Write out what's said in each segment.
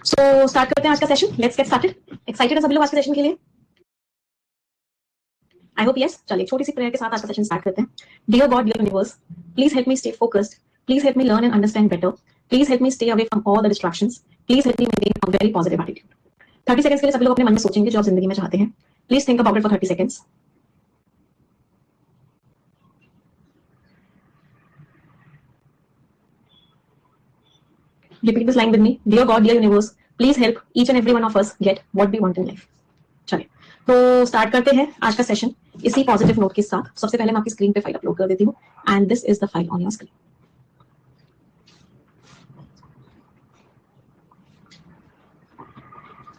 So start करते हैं आज का session. Let's get started. Excited है सभी लोग आज के सेशन के लिए? I hope yes. चलिए छोटी सी प्रेयर के साथ आज का सेशन स्टार्ट करते हैं। Dear God, dear universe, please help me stay focused, please help me learn and understand better, please help me stay away from all the distractions, please help me maintain a very positive attitude. 30 seconds के लिए सभी लोग अपने मन में सोचेंगे जो आप जिंदगी में चाहते हैं। Please think about it for 30 seconds. Repeat this line with me. Dear God, dear universe, please help each and every one of us get what we want in life. चलिए तो स्टार्ट करते हैं आज का सेशन इसी positive note के साथ। सबसे पहले मैं आपकी स्क्रीन पे फाइल अपलोड कर देती हूँ and this is the file on your screen.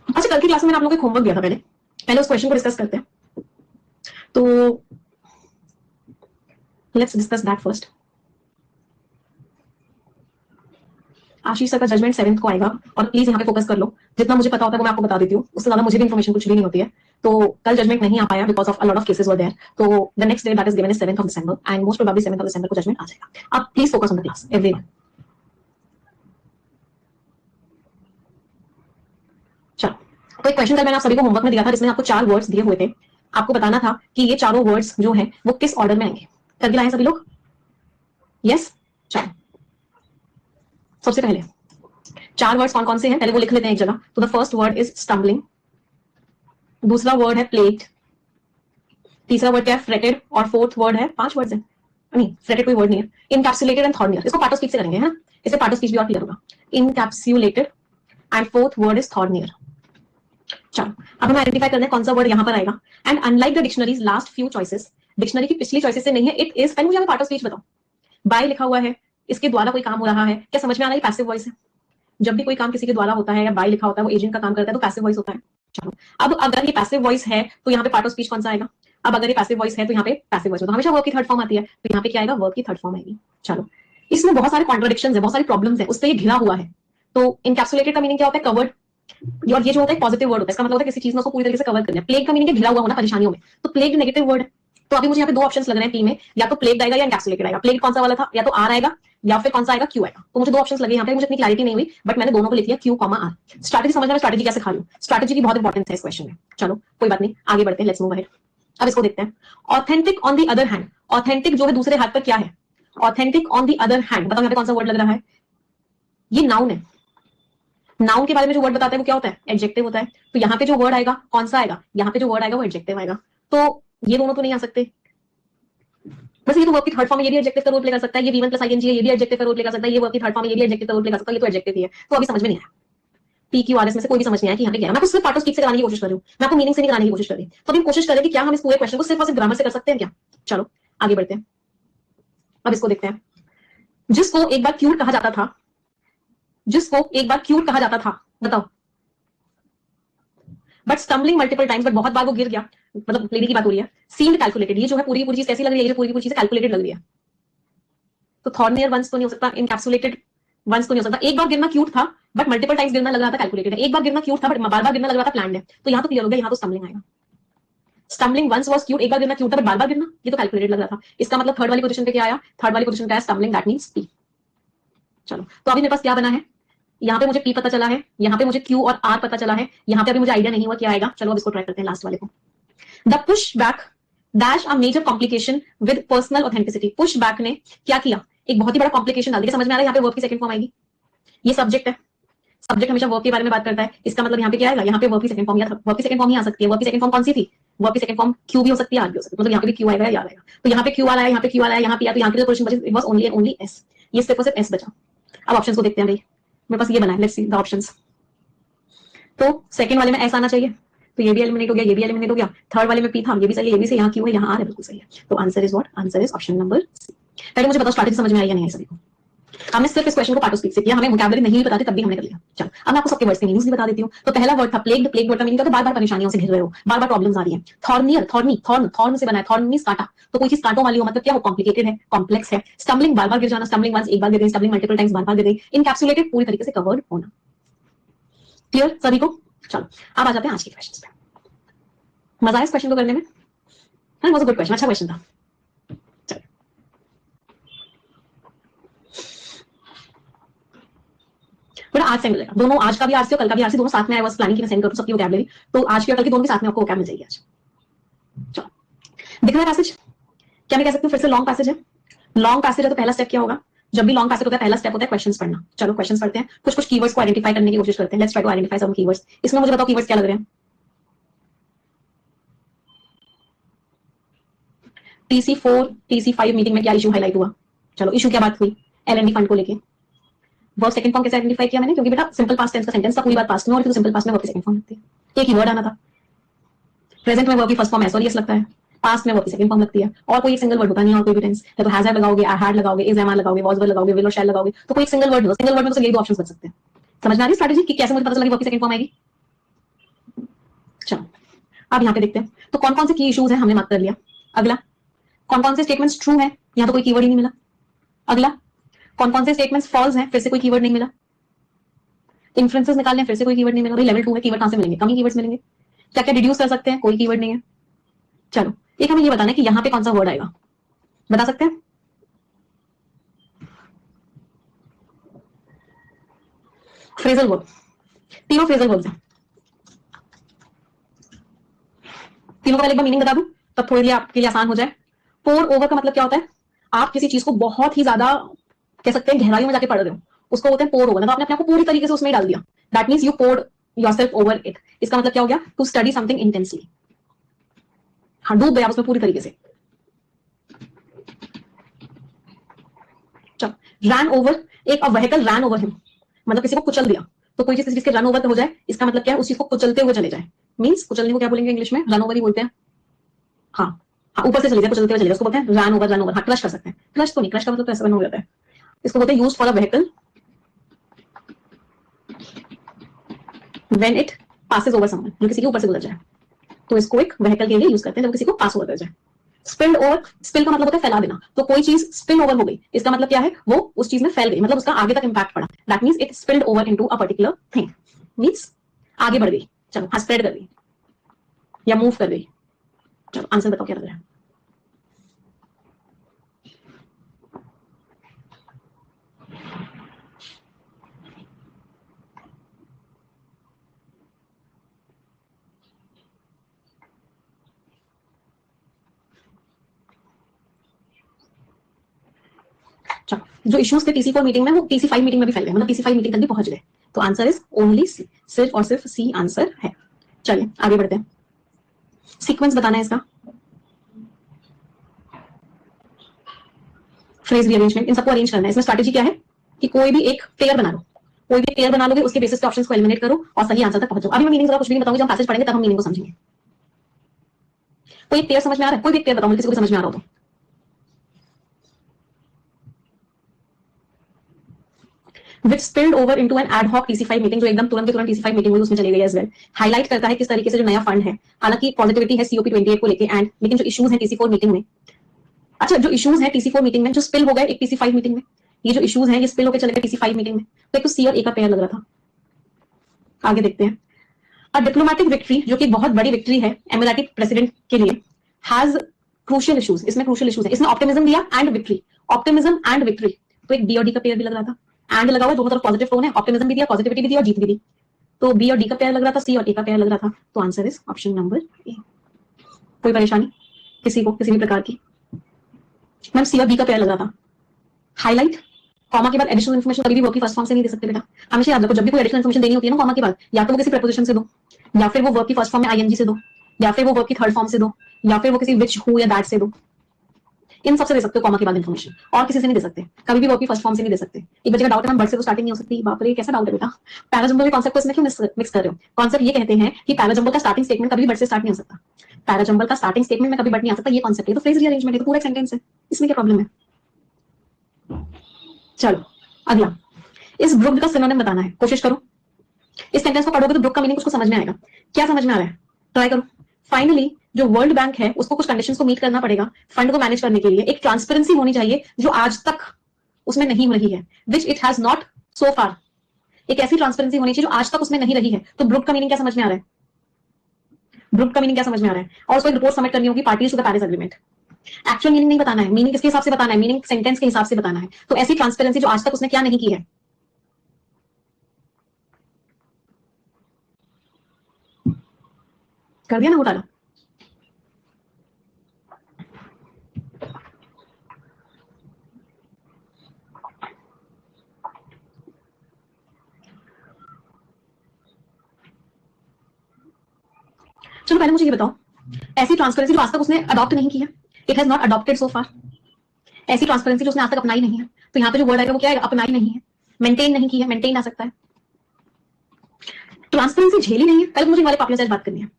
अच्छा, कल की क्लास में मैंने आप लोगों को होमवर्क दिया था। पहले उस क्वेश्चन को डिस्कस करते हैं। तो let's discuss that first. Ashish sir का जजमेंट 7th को आएगा और प्लीज यहाँ पे फोकस कर लो। जितना मुझे पता होता है वो मैं आपको बता देती हूँ, उससे ज्यादा मुझे भी इन्फॉर्मेशन कुछ भी नहीं होती है। तो कल जजमेंट नहीं आ पाया because of a lot of cases were there. तो the next day that is given is 7th of December and most probably 7th of December को जजमेंट आ जाएगा। अब please focus on the class everyone. चलो, तो एक question कल मैंने आप सभी को होमवर्क में दिया था जिसमें आपको 4 वर्ड्स दिए हुए थे। आपको बताना था कि ये चारों वर्ड्स जो हैं वो किस ऑर्डर में आएंगे। करके लाए सभी लोग? यस। चलो, सबसे पहले 4 वर्ड्स कौन कौन से हैं पहले वो लिख लेते हैं एक जगह। तो the first word is stumbling, दूसरा वर्ड है प्लेग्ड, तीसरा वर्ड क्या है फ्रेटेड, और फोर्थ वर्ड है 5 वर्ड्स है नहीं, फ्रेटेड कोई वर्ड नहीं है, इनकैप्सुलेटेड एंड थॉर्नियर। इसको पार्ट ऑफ स्पीच से करेंगे है ना, इससे पार्ट ऑफ स्पीच भी और क्लियर होगा। Encapsulated and fourth word is thornier. चलो, अब हम आइडेंटिफाई करते हैं कौन सा वर्ड यहां पर आएगा। And unlike the dictionaries last few choices, dictionary की पिछली चॉइसेस से नहीं है, इट इज। पहले मुझे पार्ट ऑफ स्पीच बताओ। बाय लिखा हुआ है, इसके द्वारा कोई काम हो रहा है, क्या समझ में आ रहा है? पैसिव वॉइस है। जब भी कोई काम किसी के द्वारा होता है या बाय लिखा होता है वो एजेंट का काम करता है तो पैसिव वॉइस होता है। चलो, अब अगर ये पैसिव वॉइस है तो यहाँ पे पार्ट ऑफ स्पीच कौन सा आएगा? अब अगर ये पैसिव वॉइस है तो यहाँ पे पैसिव वॉइस होता है, हमेशा वर्ब की थर्ड फॉर्म आती है, तो यहाँ पे क्या आएगा? वर्ब की थर्ड फॉर्म आएगी। चलो, इसमें बहुत सारे कॉन्ट्रडिक्शंस है, बहुत सारी प्रॉब्लम्स है, उससे ये घिरा हुआ है। तो इनकैप्सुलेटेड का मीनिंग क्या होता है? कवर्ड। और ये जो होता है पॉजिटिव वर्ड होता है, इसका मतलब होता है किसी चीज में उसको पूरी तरीके से कवर कर दिया। प्लेग का मीनिंग है घिरा हुआ होना, परेशानियों में, तो प्लेग नेगेटिव वर्ड है। तो अभी मुझे यहाँ पे 2 ऑप्शंस लग रहे हैं पी में, या तो प्लेग आएगा या इनकैप्सुलेटेड आएगा। प्लेग कौन सा वाला था? या तो आर आएगा या फिर कौन सा आएगा? क्यू आएगा। तो मुझे 2 ऑप्शंस लगे यहाँ पे, मुझे इतनी क्लैरिटी नहीं हुई बट मैंने दोनों को लिख लिया क्यू कॉमा आर। स्ट्रैटेजी समझना, मैं स्ट्रैटेजी कैसे खा लूं, स्ट्रैटेजी की बहुत इंपॉर्टेंस है इस क्वेश्चन में। चलो कोई बात नहीं, आगे बढ़ते हैं, लेट्स मूव अहेड। अब इसको देखते हैं। Authentic on the other hand, authentic जो है दूसरे हाथ पर क्या है? Authentic on the other hand, बताओ यहाँ पे कौन सा वर्ड लग रहा है? ये नाउन है। नाउन के बारे में जो वर्ड बताता है वो क्या होता है? एडजेक्टिव होता है। तो यहाँ पे जो वर्ड आएगा कौन सा आएगा? यहाँ पे जो वर्ड आएगा वो एडजेक्टिव आएगा। तो ये दोनों तो नहीं आ सकते। बस ये तो वर्ब की थर्ड फॉर्म है, ये भी एडजेक्टिव का रोल प्ले कर सकता है। ये V1 + ing है, ये भी एडजेक्टिव का रोल प्ले कर सकता है। ये वर्ब की थर्ड फॉर्म है, ये भी एडजेक्टिव का रोल प्ले कर सकता है। ये तो एडजेक्टिव ही है। तो अभी समझ में नहीं आया, पी क्यू आर एस में से कोई भी समझ नहीं आया कि यहाँ पे क्या है। मैं आपको सिर्फ पार्ट ऑफ स्पीच से कराने की कोशिश कर रही हूँ, मैं आपको मीनिंग से नहीं कराने की कोशिश कर रही। तो अभी कोशिश करें कि क्या हम इस पूरे क्वेश्चन को सिर्फ और सिर्फ ग्रामर से कर सकते हैं क्या? चलो आगे बढ़ते हैं। अब इसको देखते हैं। जिसको एक बार क्यूट कहा जाता था, जिसको एक बार क्यूट कहा जाता था, बताओ। But stumbling multiple times, but बहुत बार वो गिर गया, मतलब लेडी की बात हो रही है। सीम्ड कैलकुलेटेड, ये जो है पूरी चीज कैसी लग रही है? ये पूरी चीज कैलकुलेटेड लग रही है। तो थॉर्नियर वंस तो नहीं हो सकता, इनकैप्सुलेटेड वंस तो नहीं हो सकता। एक बार गिरना क्यूट था बट मल्टीपल टाइम्स गिरना लग रहा था कैलकुलेटेड है। एक बार गिरना क्यूट था बट बार बार गिरना लग रहा था प्लान्ड है। तो यहाँ तो क्लियर हो गया, यहाँ तो स्टम्बलिंग आएगा। स्टम्बलिंग वंस वाज क्यूट, एक बार गिरना क्यूट था बट बार बार गिरना, ये तो कैलकुलेटेड लग रहा था। इसका मतलब थर्ड वाली पोजीशन पे क्या आया? थर्ड वाली पोजीशन पे आया स्टम्बलिंग, दैट मींस पी। चलो, तो अभी मेरे पास क्या बना है? यहाँ पे मुझे पी पता चला है, यहाँ पे मुझे क्यू और आर पता चला है, यहाँ पे अभी मुझे आइडिया नहीं हुआ क्या आएगा। चलो अब इसको ट्राई करते हैं लास्ट वाले को। The push back dash a major complication with personal authenticity. Push back ने क्या किया? एक बहुत ही बड़ा कॉम्प्लिकेशन डाल दिया। समझ में आ रहा है? यहाँ पे वर्ब की सेकंड फॉर्म आएगी। ये सब्जेक्ट है, सब्जेक्ट हमेशा वर्ब के बारे में बात करता है। इसका मतलब यहाँ पे क्या आएगा? यहाँ पे वर्ब की सेकंड फॉर्म, या वर्ब की सेकंड फॉर्म ही आ सकती है। वर्ब की सेकंड फॉर्म कौन सी थी? वर्ब की सेकंड फॉर्म क्यू भी हो सकती है, आर भी हो सकती है। मतलब यहाँ पे भी क्यू आएगा या आर आएगा। तो यहाँ पे क्यू आया, यहाँ पे क्यू आया, यहाँ पे, या तो यहाँ पे पोजीशन बची it was only and only S. ये सिर्फ और सिर्फ एस बचा। अब ऑप्शंस को देखते हैं भाई, मेरे पास ये बना है, लेट्स सी द ऑप्शंस। तो सेकंड वाले में एस आना चाहिए, तो ये भी एलिमिनेट हो गया, ये भी एलिमिनेट हो गया। थर्ड वाले में पी था, ये भी सही है, ये भी सही, यहाँ क्यू है, यहाँ आर है, बिल्कुल सही है। तो answer is what? Answer is option number C. पहले मुझे बताओ स्ट्रैटेजी समझ में आई या नहीं है सभी को? हमने सिर्फ इस क्वेश्चन को पार्ट ऑफ स्पीच से किया, हमें वोकैबुलरी नहीं बताते तब भी हमने कर लिया। चलो अब मैं आपको सबके वर्ड्स के मीनिंग्स भी बता देती हूँ। तो पहला वर्ड था प्लेग्ड। प्लेग वर्ड का मीनिंग क्या होता है? बार बार परेशानियों से घिर रहे हो, बार बार प्रॉब्लम्स आ रही हैं। थॉर्नियर, थॉर्नी, थॉर्न, थॉर्न से बना है, थॉर्न मींस कांटा। तो कोई चीज कांटों वाली हो मतलब क्या हो? कॉम्प्लिकेटेड है, कॉम्प्लेक्स है। स्टम्बलिंग, बार बार गिर जाना, स्टम्बलिंग वंस एक बार गिर गई, स्टम्बलिंग मल्टीपल टाइम्स बार बार गिर गई। इनकैप्सुलेटेड, पूरी तरीके से कवर्ड होना। क्लियर सभी को? चलो अब आ जाते हैं आज के क्वेश्चंस पे। मजा आया इस क्वेश्चन को करने में? हाँ, वाज अ गुड क्वेश्चन, अच्छा क्वेश्चन था। बट आज से मिलेगा, दोनों आज का भी आरसी और कल का भी आरसी दोनों साथ में। आई वाज प्लानिंग कि मैं सेंड करूं सबकी वोकैबुलरी, तो आज की और कल की दोनों के साथ में आपको वोकैब मिल जाएगी आज। चलो, दिख रहा है पैसेज? क्या मैं कह सकती हूँ फिर से लॉन्ग पैसेज है? लॉन्ग पैसेज है तो पहला स्टेप क्या होगा? जब भी लॉन्ग पैसेज होता है पहला स्टेप होता है क्वेश्चंस पढ़ना। चलो क्वेश्चंस पढ़ते हैं, कुछ कुछ कीवर्ड्स को आइडेंटिफाई करने की कोशिश करते हैं। Let's try to identify some keywords. इसमें मुझे बताओ कीवर्ड्स क्या लग रहे हैं? TC4 TC5 मीटिंग में क्या इशू हाईलाइट हुआ? चलो इशू क्या बात हुई? LND फंड को लेके। वर्ब सेकंड फॉर्म कैसे आइडेंटिफाई किया मैंने? क्योंकि बेटा सिंपल पास्ट टेंस का सेंटेंस था, पूरी बात पास्ट में, और फिर सिंपल पास्ट में वर्ब की सेकंड फॉर्म लगती है। एक ही वर्ड आना था। प्रेजेंट में वर्ब की फर्स्ट फॉर्म एस और यस लगता है, पास्ट में वर्ब की सेकंड फॉर्म लगती है, और कोई एक सिंगल वर्ड होता नहीं, और कोई भी टेंस है तो हैज हैड लगाओगे, आई हैड लगाओगे, इज एम आर लगाओगे, वाज वर लगाओगे, विल और शैल लगाओगे, तो कोई एक सिंगल वर्ड हो, सिंगल वर्ड में तो यही दो ऑप्शंस बच सकते हैं। समझ में आ रही स्ट्रेटजी कि कैसे मुझे पता चला कि वर्ब की सेकंड फॉर्म आएगी? चलो अब यहाँ पे देखते हैं तो कौन कौन से की इश्यूज है हमने मार्क कर लिया। अगला, कौन कौन से स्टेटमेंट्स ट्रू है? यहाँ तो कोई कीवर्ड ही नहीं मिला। अगला, कौन कौन से स्टेटमेंट्स फॉल्स हैं? फिर से कोई कीवर्ड नहीं मिला। इन्फ्रेंसेस निकालने, फिर से कोई कीवर्ड नहीं मिला। भाई लेवल 2 में कीवर्ड कहां से मिलेंगे? कम ही कीवर्ड्स मिलेंगे। क्या क्या डिड्यूस कर सकते हैं? कोई कीवर्ड नहीं है। चलो एक हमें ये बताना है कि यहाँ पे कौन सा वर्ड आएगा, बता सकते हैं? फ्रेजल वर्ब, तीनों फ्रेजल वर्ब्स हैं। तीनों का पहले एक बार मीनिंग बता दूं तब थोड़ी देर आपके लिए आसान हो जाए। पोर ओवर का मतलब क्या होता है? आप किसी चीज को बहुत ही ज्यादा कह सकते हैं गहराइयों में जाके पढ़ रहे हो, उसको होता है पोर ओवर। तो आपने अपने आप को पूरी तरीके से उसमें डाल दिया, that means you poured yourself over it. इसका मतलब क्या हो गया? To study something intensely. हाँ, डूब गया उसमें पूरी तरीके से। चलो, रैन ओवर, एक व्हीकल रैन ओवर हिम, मतलब किसी को कुचल दिया। तो कोई चीज किसी के रन ओवर हो जाए, इसका मतलब क्या है? उस चीज को कुचलते हुए चले जाए। मींस कुचलने को क्या बोलेंगे इंग्लिश में? रन ओवर ही बोलते हैं। हाँ हाँ, ऊपर से चले जाए, कुचलते हुए चले जाए, उसको बोलते हैं रन ओवर। रन ओवर, हाँ क्रश कर सकते हैं। क्रश तो नहीं, क्रश का मतलब तो ऐसा हो जाता है। इसको बोलते हैं use for a vehicle when it passes over someone, जो किसी के ऊपर से गुजर जाए, तो इसको एक व्हीकल के लिए यूज करते हैं जब किसी को पास ओवर कर जाए। स्पिल्ड ओवर, स्पिल का मतलब होता है फैला देना। तो कोई चीज स्पिल ओवर हो गई, इसका मतलब क्या है? वो उस चीज में फैल गई, मतलब उसका आगे तक इंपैक्ट पड़ा। That means it spilled over into a particular thing, means आगे बढ़ गई। चलो हाँ, स्प्रेड कर गई या मूव कर गई। चलो आंसर बताओ क्या लग रहा है? जो इश्यूज थे TC4 मीटिंग में, वो TC5 मीटिंग में भी फैल गए, मतलब TC5 मीटिंग तक भी पहुंच गए। तो आंसर इज ओनली सी, सिर्फ और सिर्फ सी आंसर है। चलिए आगे बढ़ते हैं। सीक्वेंस बताना है इसका, फ्रेज रीअरेंजमेंट, इन सबको अरेंज करना है। इसमें स्ट्रैटेजी क्या है कि कोई भी एक पेयर बना लो, कोई भी पेयर बना लोगे, उसके बेसिस पे ऑप्शंस को एलिमिनेट करो और सही आंसर तक पहुंचो। अभी मैं मीनिंग जरा कुछ भी नहीं बताऊंगी, जब हम पैसेज पढ़ेंगे तब हम मीनिंग को समझेंगे। कोई एक पेयर समझ में आ रहा है? कोई भी एक पेयर बताओ, किसी को भी समझ में आ रहा हो तो। which spilled over into an ad hoc TC5 meeting, जो एकदम तुरंत के तुरंत TC5 मीटिंग हुई उसमें चली गई एज वेल। हाईलाइट करता है किस तरीके से जो नया फंड है, हालांकि पॉजिटिविटी है COP28 को लेके एंड, लेकिन जो इश्यूज है TC4 मीटिंग में, अच्छा जो इश्यूज है TC4 मीटिंग में जो स्पिल हो गए एक TC5 मीटिंग में, ये जो इश्यूज है ये स्पिल होकर चले गए TC5 मीटिंग में। तो एक तो C और A का पेयर लग रहा था। आगे देखते हैं। अ डिप्लोमेटिक विक्ट्री, जो कि बहुत बड़ी विक्ट्री है एमिरेटी प्रेसिडेंट के लिए, हैज क्रूशियल इश्यूज। इसमें क्रूशियल इश्यूज है, इसमें ऑप्टिमिज्म दिया and victory, optimism and victory. तो एक B और D का पेयर भी लग रहा था, एंड लगा हुआ, दोनों तरफ पॉजिटिव टोन है, ऑप्टिमिज्म भी दिया, पॉजिटिविटी भी दी और जीत भी दी। तो B और D का पेयर लग रहा था, C और A का पेयर लग रहा था। तो answer is option number A. कोई परेशानी किसी को किसी भी प्रकार की? मैम C और B का पेयर लग रहा था। हाईलाइट, कॉमा के बाद एडिशनल इन्फॉर्मेशन कभी भी वर्ब की फर्स्ट फॉर्म से नहीं दे सकते बेटा, हमेशा याद रखो। जब भी कोई एडिशनल इन्फॉर्मेशन देनी होती है ना कॉमा के बाद, या तो वो किसी प्रीपोजिशन से दो, या फिर वो वर्ब की फर्स्ट फॉर्म में ING से दो, या फिर वो वर्ब की थर्ड फॉर्म से दो, या फिर वो किसी विच हु या दैट से दो। इन सबसे दे सकते हो कॉमा के बाद इन्फॉर्मेशन, और किसी से नहीं दे सकते। कभी भी वर्ब की फर्स्ट फॉर्म से नहीं दे सकते। एक बच्चे का डाउट है मैम वर्ड से तो स्टार्टिंग नहीं हो सकती। बाप रे कैसा डाउट है बेटा, पैराजंबल के कॉन्सेप्ट को इसमें क्यों मिक्स कर रहे हो? कॉन्सेप्ट ये कहते हैं कि पैराजंबल का स्टार्टिंग स्टेटमेंट कभी वर्ड से स्टार्ट नहीं हो सकता। पैराजंबल का स्टार्टिंग स्टेटमेंट में कभी वर्ड नहीं आ सकता, ये कॉन्सेप्ट है। तो फ्रेज रीअरेंजमेंट है, तो पूरा एक सेंटेंस है, इसमें क्या प्रॉब्लम है? चलो अगला, इस ब्रुक का सिनोनिम बताना है, कोशिश करो। इस सेंटेंस को पढ़ोगे तो ब्रुक का मीनिंग उसको समझ में आएगा। क्या समझ में आ रहा है? ट्राई करो। फाइनली जो वर्ल्ड बैंक है उसको कुछ कंडीशंस को मीट करना पड़ेगा फंड को मैनेज करने के लिए। एक ट्रांसपेरेंसी होनी चाहिए जो आज तक उसमें नहीं हो रही है, which it has not so far. एक ऐसी ट्रांसपेरेंसी होनी चाहिए जो आज तक उसमें नहीं रही है। तो ब्रुक का मीनिंग क्या समझ में आ रहा है? ब्रुक का मीनिंग क्या समझ में आ रहा है? और उसको एक रिपोर्ट सबमिट करनी होगी parties to the Paris agreement. Actual meaning नहीं बताना है, मीनिंग किसके हिसाब से बताना है? मीनिंग सेंटेंस के हिसाब से बताना है। तो ऐसी ट्रांसपेरेंसी जो आज तक उसने क्या नहीं की है, कर दिया ना घोटाला। चलो पहले मुझे ये बताओ, ऐसी ट्रांसपेरेंसी जो आज तक उसने अडॉप्ट नहीं की है, इट हैज नॉट अडॉप्टेड सो फार, ऐसी ट्रांसपेरेंसी जो उसने आज तक अपनाई नहीं है, तो यहाँ पे जो वर्ड आएगा वो क्या है, अपनाई नहीं है, मेंटेन नहीं की है, मेंटेन आ सकता है। ट्रांसपेरेंसी झेली नहीं है, कल मुझे वाले पॉपुलर बात करनी है।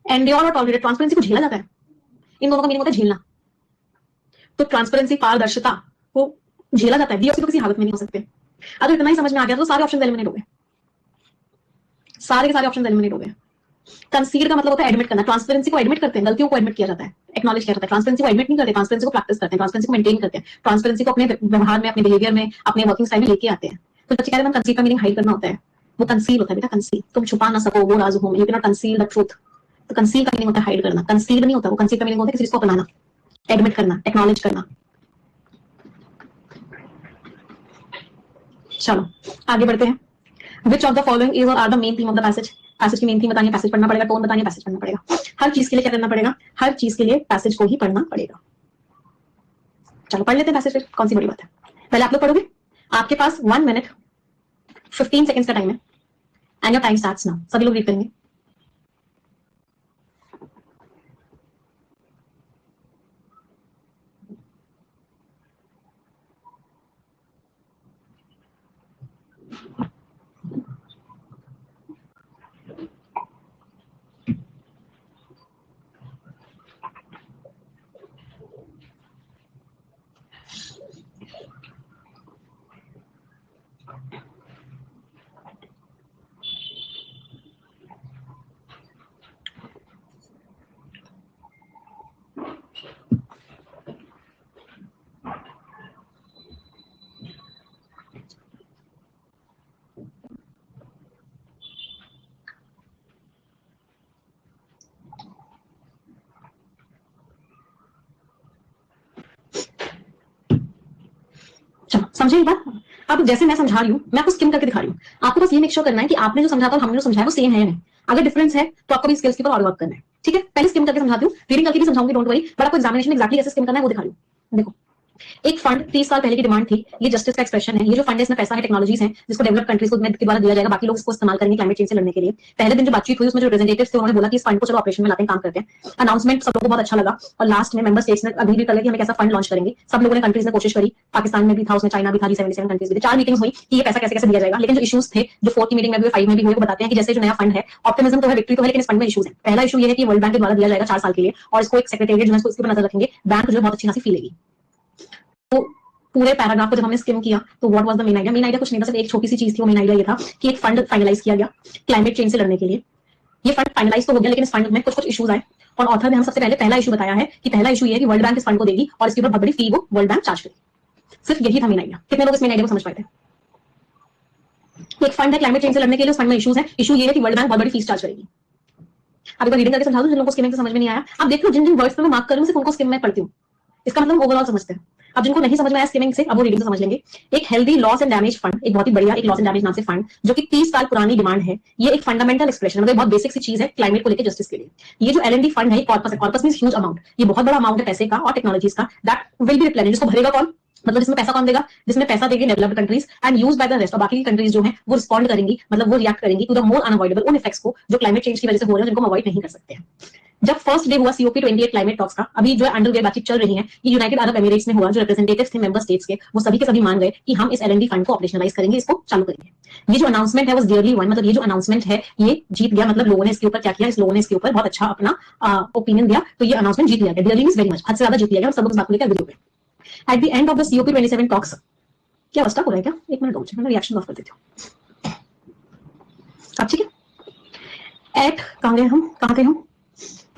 एंड्योर और टॉलरेट, ट्रांसपेरेंसी को झेला जाता है, इन दोनों का मीनिंग होता है झेलना। तो ट्रांसपेरेंसी, पारदर्शिता को झेला जाता है, डीओसी तो किसी हालत में नहीं हो सकते। अगर इतना ही समझ में आ गया तो सारे ऑप्शन एलिमिनेट हो गए, सारे के सारे ऑप्शन एलिमिनेट हो गए। कंसीड का मतलब होता है एडमिट करना, ट्रांसपेरेंसी को एडमिट करते हैं, गलतियों को एडमिट किया जाता है, एक्नॉलेज किया जाता है। ट्रांसपेरेंसी को एडमिट नहीं करते, ट्रांसपेरेंसी को प्रैक्टिस करते हैं, ट्रांसपेरेंसी को मेंटेन करते हैं, ट्रांसपेरेंसी को अपने व्यवहार में, अपने बिहेवियर में, अपने वर्किंग स्टाइल में लेके आते हैं। तो बच्चे कह रहे हैं कंसीड का मीनिंग हाइड करना होता है, वो कंसील होता है बेटा, कंसील, तुम छुपा ना सको वो राज हो, you can not conceal the truth. तो कंसील का मीनिंग होता है हाइड करना, कंसीड नहीं होता, वो कंसील का मीनिंग होता है किसी चीज को अपनाना, एडमिट करना, एक्नॉलेज करना। चलो आगे बढ़ते हैं। Which of the following is or are the main theme of the passage? Passage की मेन थीम बतानी है, पैसेज पढ़ना पड़ेगा, टोन बतानी है, पैसेज पढ़ना पड़ेगा। हर चीज के लिए क्या करना पड़ेगा, हर चीज के लिए पैसेज को ही पढ़ना पड़ेगा। चलो पढ़ लेते हैं पैसेज, फिर कौन सी बड़ी बात है। पहले आप लोग पढ़ोगे, आपके पास 1 मिनट 15 सेकंड्स का टाइम है, and your time starts now. सभी लोग रीड करेंगे। चलो समझे बात। अब जैसे मैं समझा रही हूँ, मैं आपको स्किम करके दिखा रही हूँ, आपको बस ये मेक श्योर करना है कि आपने जो समझा था और हमने जो समझाया वो सेम है या नहीं। अगर डिफरेंस है तो आपको भी स्किल्स के ऊपर और वर्क करना है, ठीक है। पहले स्किम करके समझाती हूँ, रीडिंग करके भी समझाऊंगी, डोंट वरी, बट आपको एग्जामिनेशन में एक्जैक्टली कैसे स्किम करना है वो दिखा रही हूँ। देखो, एक फंड 30 साल पहले की डिमांड थी, ये जस्टिस का एक्सप्रेशन है। ये जो फंड है इसमें पैसा है, टेक्नोलॉजीज है, जिसको डेवलप कंट्रीज को के द्वारा दिया जाएगा, बाकी लोग इसको इस्तेमाल करेंगे क्लाइमेट चेंज से लड़ने के लिए। पहले दिन जो बातचीत हुई उसमें जो रिप्रेजेंटेटिव्स थे उन्होंने बोला कि इस फंड को चलो ऑपरेशन में लाते हैं, काम करते हैं। अनाउंसमेंट सब लोगों को बहुत अच्छा लगा, और लास्ट में मेंबर स्टेट्स ने अग्री भी कर लिया कि हम एक ऐसा फंड लॉन्च करेंगे। सब लोगों ने, कंट्रीज ने कोशिश करी, पाकिस्तान में भी था, उसमें चाइना भी था, G77 कंट्रीज भी थे। 4 मीटिंग्स हुई कि ये पैसा कैसे कैसे दिया जाएगा, लेकिन जो इश्यूज थे, जो 4 की मीटिंग में भी, 5 में भी हुए, वो बताते हैं कि जैसे जो नया फंड है, ऑप्टिमिज्म तो है, विक्ट्री तो है, लेकिन इस फंड में इश्यूज है। पहला इशू ये है कि वर्ल्ड बैंक के द्वारा दिया जाएगा 4 साल के लिए, और इसको एक सेक्रेटेरिएट जो है इसके ऊपर नजर रखेंगे, बैंक जो है बहुत अच्छी खासी फी लेगी। तो पूरे पैराग्राफ को जब हमने स्किम किया तो what was the main idea, main idea कुछ नहीं था, सिर्फ एक छोटी सी चीज थी। वो मेन आइडिया ये था कि एक फंड फाइनलाइज किया गया क्लाइमेट चेंज से लड़ने के लिए। ये फंड फाइनलाइज तो हो गया, लेकिन इस फंड में कुछ कुछ इश्यूज आए, और ऑथर ने हम सबसे पहले पहला इशू बताया है कि पहला इशू ये है कि वर्ल्ड बैंक इस फंड को देगी और इसके ऊपर बहुत बड़ी फी वो वर्ल्ड बैंक चार्ज करेगी। सिर्फ यही था मेन आइडिया। कितने लोग इस मेन आइडिया को समझ पाए थे? एक फंड है क्लाइमेट चेंज से लड़ने के लिए, उस फंड में इश्यूज है, इशू ये है कि वर्ल्ड बैंक बहुत बड़ी फीस चार्ज करेगी। अब एक बार रीडिंग करके समझा दूं जिन लोगों को स्किमिंग से समझ में नहीं आया। अब देखो, जिन जिन वर्ड्स पे मैं मार्क कर रही हूं सिर्फ उनको स्किम में पढ़ती हूं, इसका मतलब ओवरऑल समझते हैं। अब जिनको नहीं समझ में आया स्किमिंग से, अब वो रीडिंग से समझ लेंगे। एक healthy loss and damage fund, एक बहुत ही बढ़िया एक लॉस एंड डैमेज नाम से फंड, जो कि 30 साल पुरानी डिमांड है। ये एक फंडामेंटल एक्सप्रेशन, मतलब बहुत बेसिक सी चीज है क्लाइमेट को लेकर जस्टिस के लिए। ये जो एलएनडी फंड है, कॉर्पस है, कॉर्पस मींस ह्यूज अमाउंट, ये बहुत बड़ा अमाउंट है पैसे का और टेक्नोलॉजीज का, दैट विल बी रिप्लेनिश्ड। जिसको भरेगा कौन, मतलब जिसमें पैसा कौन देगा, जिसमें पैसा देगी developed countries and used by the rest, और बाकी की कंट्रीज जो है वो रिस्पॉन्ड करेंगी, मतलब वो रिएक्ट करेंगी टू द मोर अनअवॉइडेबल उन इफेक्ट्स को जो क्लाइमेट चेंज की वजह से हो रहे हैं, जिनको हम अवॉइड नहीं कर सकते हैं। जब फर्स्ट डे हुआ COP28 क्लाइमेट टॉक्स का, अभी जो अंडरग्राड बातचीत चल रही है, ये यूनाइटेड अरब एमिरेट्स में हुआ। जो रिप्रेजेंटेटिव्स थे मेंबर स्टेट्स के, वो सभी के सभी मान गए कि हम इस एलएनडी फंड को ऑपरेशनलाइज करेंगे, इसको चालू करेंगे। ये जो अनाउंसमेंट है वो डियरली वन, मतलब ये जो अनाउंसमेंट है ये जीत गया, मतलब लोगों ने इसके ऊपर क्या किया, इस लोगों ने इसके ऊपर बहुत अच्छा अपना ओपिनियन दिया, तो ये अनाउंसमेंट जीत लिया गया। डियरली मींस वेरी मच, हद से ज्यादा जीत लिया गया, सब लोग इस बात को लेकर वीडियो पे। At the end of the COP27 talks, क्या अवस्था हो रहा है क्या, एक मिनट रुक, मैं रिएक्शन ऑफ कर देती हूँ। अब ठीक है, एट कहां गए हम, कहां थे हम,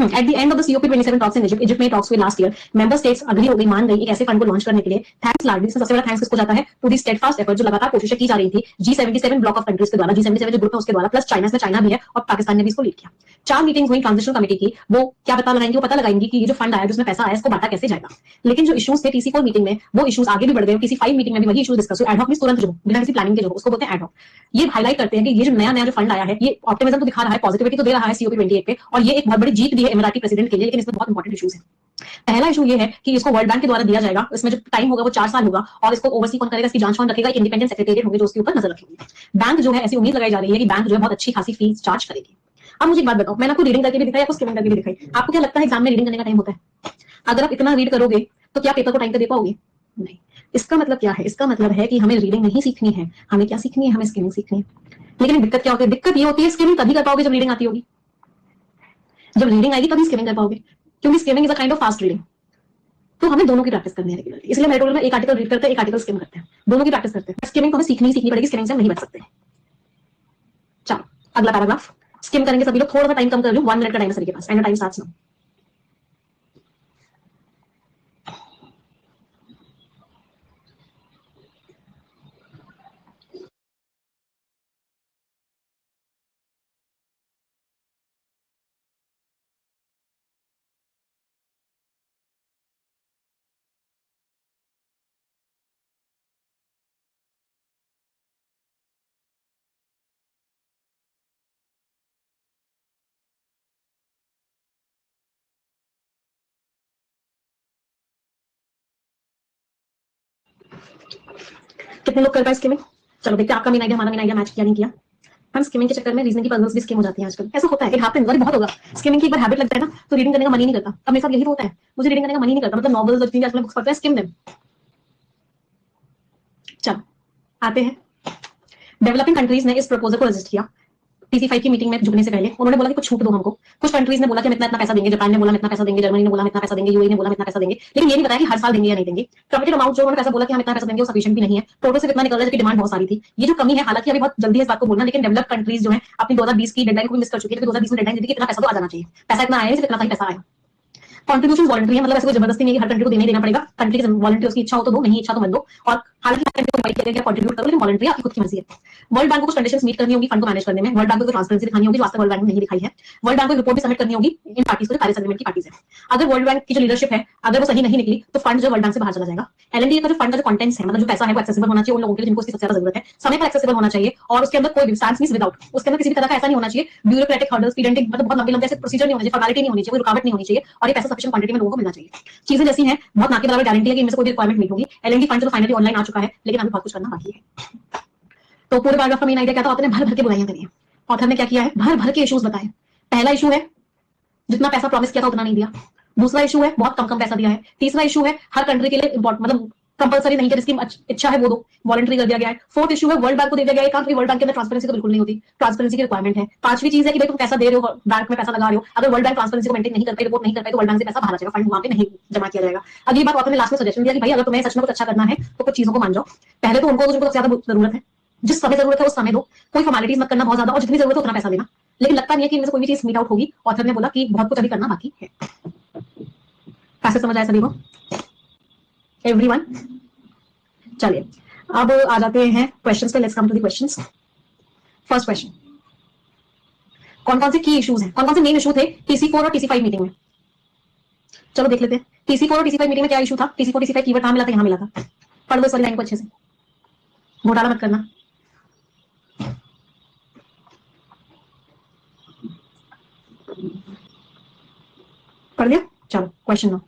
at the end of the COP27 talks in Egypt में टॉक्स हुए last year, member states agree हो गई, मान गई एक ऐसे फंड को लॉन्च करने के लिए। थैंक्स लार्जली, सबसे बड़ा थैंक्स किसको जाता है? टू दी स्टेडफास्ट एफर्ट, जो लगातार कोशिशें की जा रही थी G77 ब्लॉक ऑफ कंट्रीज के द्वारा, G77 जो ग्रुप है उसके द्वारा, प्लस चाइना में चाइना भी है और पाकिस्तान ने भी इसको लीड किया। 4 मीटिंग्स हुई ट्रांजिशनल कमेटी की, वो क्या पता लगाएंगे? वो पता लगाएंगे कि ये जो फंड आया, जिसमें पैसा आया, इसको बांटा कैसे जाएगा। लेकिन जो इश्यूज थे TC4 मीटिंग में, वो इश्यूज आगे भी बढ़ गए। TC5 मीटिंग में भी वही इश्यूज डिस्कस हुए। एडहॉक में तुरंत जो बिना किसी प्लानिंग के जो उसको बोलते हैं एडहॉक। ये हाईलाइट करते हैं कि ये जो नया जो फंड आया है, ये ऑप्टिमिज्म तो दिखा रहा है, पॉजिटिविटी तो दे रहा है COP28 पे, और ये एक बहुत बड़ी जीत भी है इमराती प्रेसिडेंट के लिए, लेकिन इसमें बहुत इंपॉर्टेंट इश्यूज है। पहला इशू ये है कि इसको वर्ल्ड बैंक के द्वारा दिया जाएगा। इसमें जो टाइम होगा वो 4 साल होगा, और इसको ओवरसी कौन करेगा? इसकी जांच कौन रखेगा? एक इंडिपेंडेंट सेक्रेटेरिएट होंगे जो उसके ऊपर नजर रखेंगे। बैंक जो है, ऐसी उम्मीद लगाई जा रही है कि बैंक जो है बहुत अच्छी खासी फीस चार्ज करेगी। अब मुझे एक बात बताओ, मैंने आपको रीडिंग करके भी दिखाई, आपको स्किमिंग करके भी दिखाई, आपको क्या लगता है एग्जाम में रीडिंग करने का टाइम होता है? अगर आप इतना रीड करोगे तो क्या पेपर को टाइम पे दे पाओगे? नहीं। इसका मतलब क्या है? इसका मतलब है कि हमें रीडिंग नहीं सीखनी है, हमें क्या सीखनी है? हमें स्किमिंग सीखनी है। लेकिन दिक्कत क्या होती है? दिक्कत ये होती है स्किमिंग तभी कर पाओगे जब रीडिंग आती होगी। जब रीडिंग आएगी तभी स्किमिंग कर पाओगे, क्योंकि skimming is a kind of fast reading. तो हमें दोनों की प्रैक्टिस करनी है रेगुलरली। इसलिए मेरे में एक आर्टिकल रीड करते हैं, एक आर्टिकल स्किम करते हैं, दोनों की प्रैक्टिस करते हैं। स्किमिंग तो हमें सीखनी पड़ेगी, स्किमिंग से हम नहीं बच सकते। चलो अगला पैराग्राफ स्किम करेंगे सभी लोग। थोड़ा सा टाइम कम कर लो, 1 मिनट का टाइम है सभी के पास, एंड टाइम स्टार्ट्स नाउ। कितने लोग कर पाए स्किमिंग? चलो देखते हैं आपका मेन आइडिया हमारा मेन आइडिया मैच किया नहीं किया। हम स्किमिंग के चक्कर में रीजनिंग की पजल्स भी स्किम हो जाती हैं आजकल। ऐसा होता है, इट हैपेंस, बहुत होगा। स्किमिंग की एक बार हैबिट लगता है ना, तो रीडिंग करने का मन ही नहीं करता। अब मेरे साथ यही होता है, मुझे रीडिंग करने का मन ही नहीं करता। मतलब नॉवेल्स और आजकल बुक्स पढ़ते हैं, स्किम देम। चलो आते हैं। डेवलपिंग कंट्रीज ने इस प्रपोजल को रजिस्ट किया TC5 की मीटिंग में झुकने से पहले। उन्होंने बोला कि कुछ छूट दो हमको। कुछ कंट्रीज ने बोला कि हम इतना इतना पैसा देंगे, जापान ने बोला हम इतना पैसा देंगे, जर्मनी ने बोला हम इतना पैसा देंगे, यूएई ने बोला हम इतना पैसा देंगे, लेकिन ये नहीं बताया कि हर साल देंगे या नहीं देंगे। कमिटेड अमाउंट जो उन्होंने पैसा बोला कि हम इतना पैसा देंगे वो सफिशिएंट भी नहीं है। टोटल से कितना निकल रहा है, जबकि डिमांड बहुत सारी थी। ये जो कमी है, हालांकि अभी बहुत जल्दी है इस बात को बोलना, लेकिन डेवलप कंट्रीज जो है अपनी 2020 की डेडलाइन को भी मिस कर चुकी है। 2020 में डेडलाइन दी थी कि इतना पैसा तो आ जाना चाहिए, पैसा इतना आया, इतना ही पैसा आया। कंट्रीब्यूशन वॉलंटरी है, मतलब ऐसे कोई जबरदस्ती नहीं है कि हर कंट्री को देना पड़ेगा। कंट्री की वॉलंटरी, उसकी इच्छा हो तो दो, नहीं इच्छा तो मत दो। और हालांकि कंट्रीब्यूट करो, लेकिन वॉलंटरी आपकी खुद की मर्जी है। वर्ल्ड बैंक को कुछ कंडीशंस मीट करनी होगी फंड को मैनेज करने में। वर्ल्ड बैंक को ट्रांसपेरेंसी दिखानी होगी, जो वास्तव वर्ल्ड बैंक ने नहीं दिखाई है। वर्ल्ड बैंक को रिपोर्ट भी सबमिट करनी होगी इन पार्टीज को, जो पेरिस एग्रीमेंट की पार्टीज है। अगर वर्ल्ड बैंक की जो लीडरशिप है, अगर वो सही नहीं निकली, तो फंड जो वर्ल्ड बैंक से बाहर चला जाएगा। एलएनडी का जो फंड का जो कंटेंट्स है, मतलब जो पैसा है, वो एक्सेसिबल होना चाहिए उन लोगों के लिए जिनको उसकी सबसे ज्यादा जरूरत है। समय पर एक्सेसिबल होना चाहिए, और उसके अंदर कोई स्टैंड्स मींस विदाउट, उसके अंदर किसी भी तरह का ऐसा नहीं होना चाहिए ब्यूरोक्रेटिक हर्डल्स, पीडेंटिक, मतलब बहुत लंबे लंबे ऐसे प्रोसीजर नहीं होने चाहिए, फॉर्मेलिटी नहीं होनी चाहिए, कोई रुकावट नहीं होनी चाहिए, और ये पैसा सफिशिएंट क्वांटिटी में लोगों को मिलना चाहिए। चीजें जैसी हैं, बहुत ना के बराबर गारंटी है कि इनमें से कोई रिक्वायरमेंट मीट होगी। एलएनडी फंड जो फाइनली ऑनलाइन आ चुका है, लेकिन अभी बहुत कुछ करना बाकी है। तो पूरे पैराग्राफ का मेन आइडिया क्या था? ऑथर ने भर भर के बुराइयां करी है। ऑथर ने क्या किया है? भर भर के इश्यूज बताए। पहला इशू है जितना पैसा प्रॉमिस किया था उतना नहीं दिया। दूसरा इशू है बहुत कम कम पैसा दिया है। तीसरा इशू है हर कंट्री के लिए मतलब कंपलसरी नहीं है, जिसकी इच्छा है वो दो, वॉलंटरी कर दिया गया है। फोर्थ इशू है वर्ल्ड बैंक को दे दिया गया है काम, वर्ल्ड बैंक के अंदर ट्रांसपेरेंसी तो बिल्कुल नहीं होती, ट्रांसपेरेंसी की रिक्वायरमेंट है। पांचवी चीज है कि भाई तुम पैसा दे रहे हो, बैंक में पैसा लगा रहे हो, अगर वर्ल्ड बैंक ट्रांसपेरेंसी को मेंटेन नहीं कर पाए, रिपोर्ट नहीं कर पाए, तो वर्ल्ड बैंक से पैसा बाहर आ जाएगा, फंड वहां पे नहीं जमा किया जाएगा। अगली बात ऑथर ने लास्ट में सजेशन दिया कि भाई अगर तुम्हें सच में कुछ अच्छा करना है तो कुछ चीजों को मान जाओ। पहले तो उनको जिनको सबसे ज्यादा जरूरत है, जिस समय जरूरत है उस समय दो, कोई फॉर्मेलिटीज मत करना बहुत ज्यादा, और जितनी जरूरत है उतना पैसा देना। लेकिन लगता नहीं है कि इनमें से कोई भी चीज मीट आउट होगी। ऑथर ने बोला कि बहुत कुछ अभी करना बाकी है। पैसे समझ आए सभी को? एवरीवन? चलिए अब आ जाते हैं क्वेश्चंस पे। Let's come to the questions. First question, कौन कौन से की इश्यूज हैं, कौन कौन से मेन इशू थे TC4 और TC5 मीटिंग में? चलो देख लेते हैं। TC4 और TC5 मीटिंग में क्या इशू था? TC4 TC5 कीवर्ड कहां मिला था? यहां मिला था। पढ़ लो इस वाली लाइन को अच्छे से, घोटाला मत करना। पढ़ लिया? चलो क्वेश्चन नो।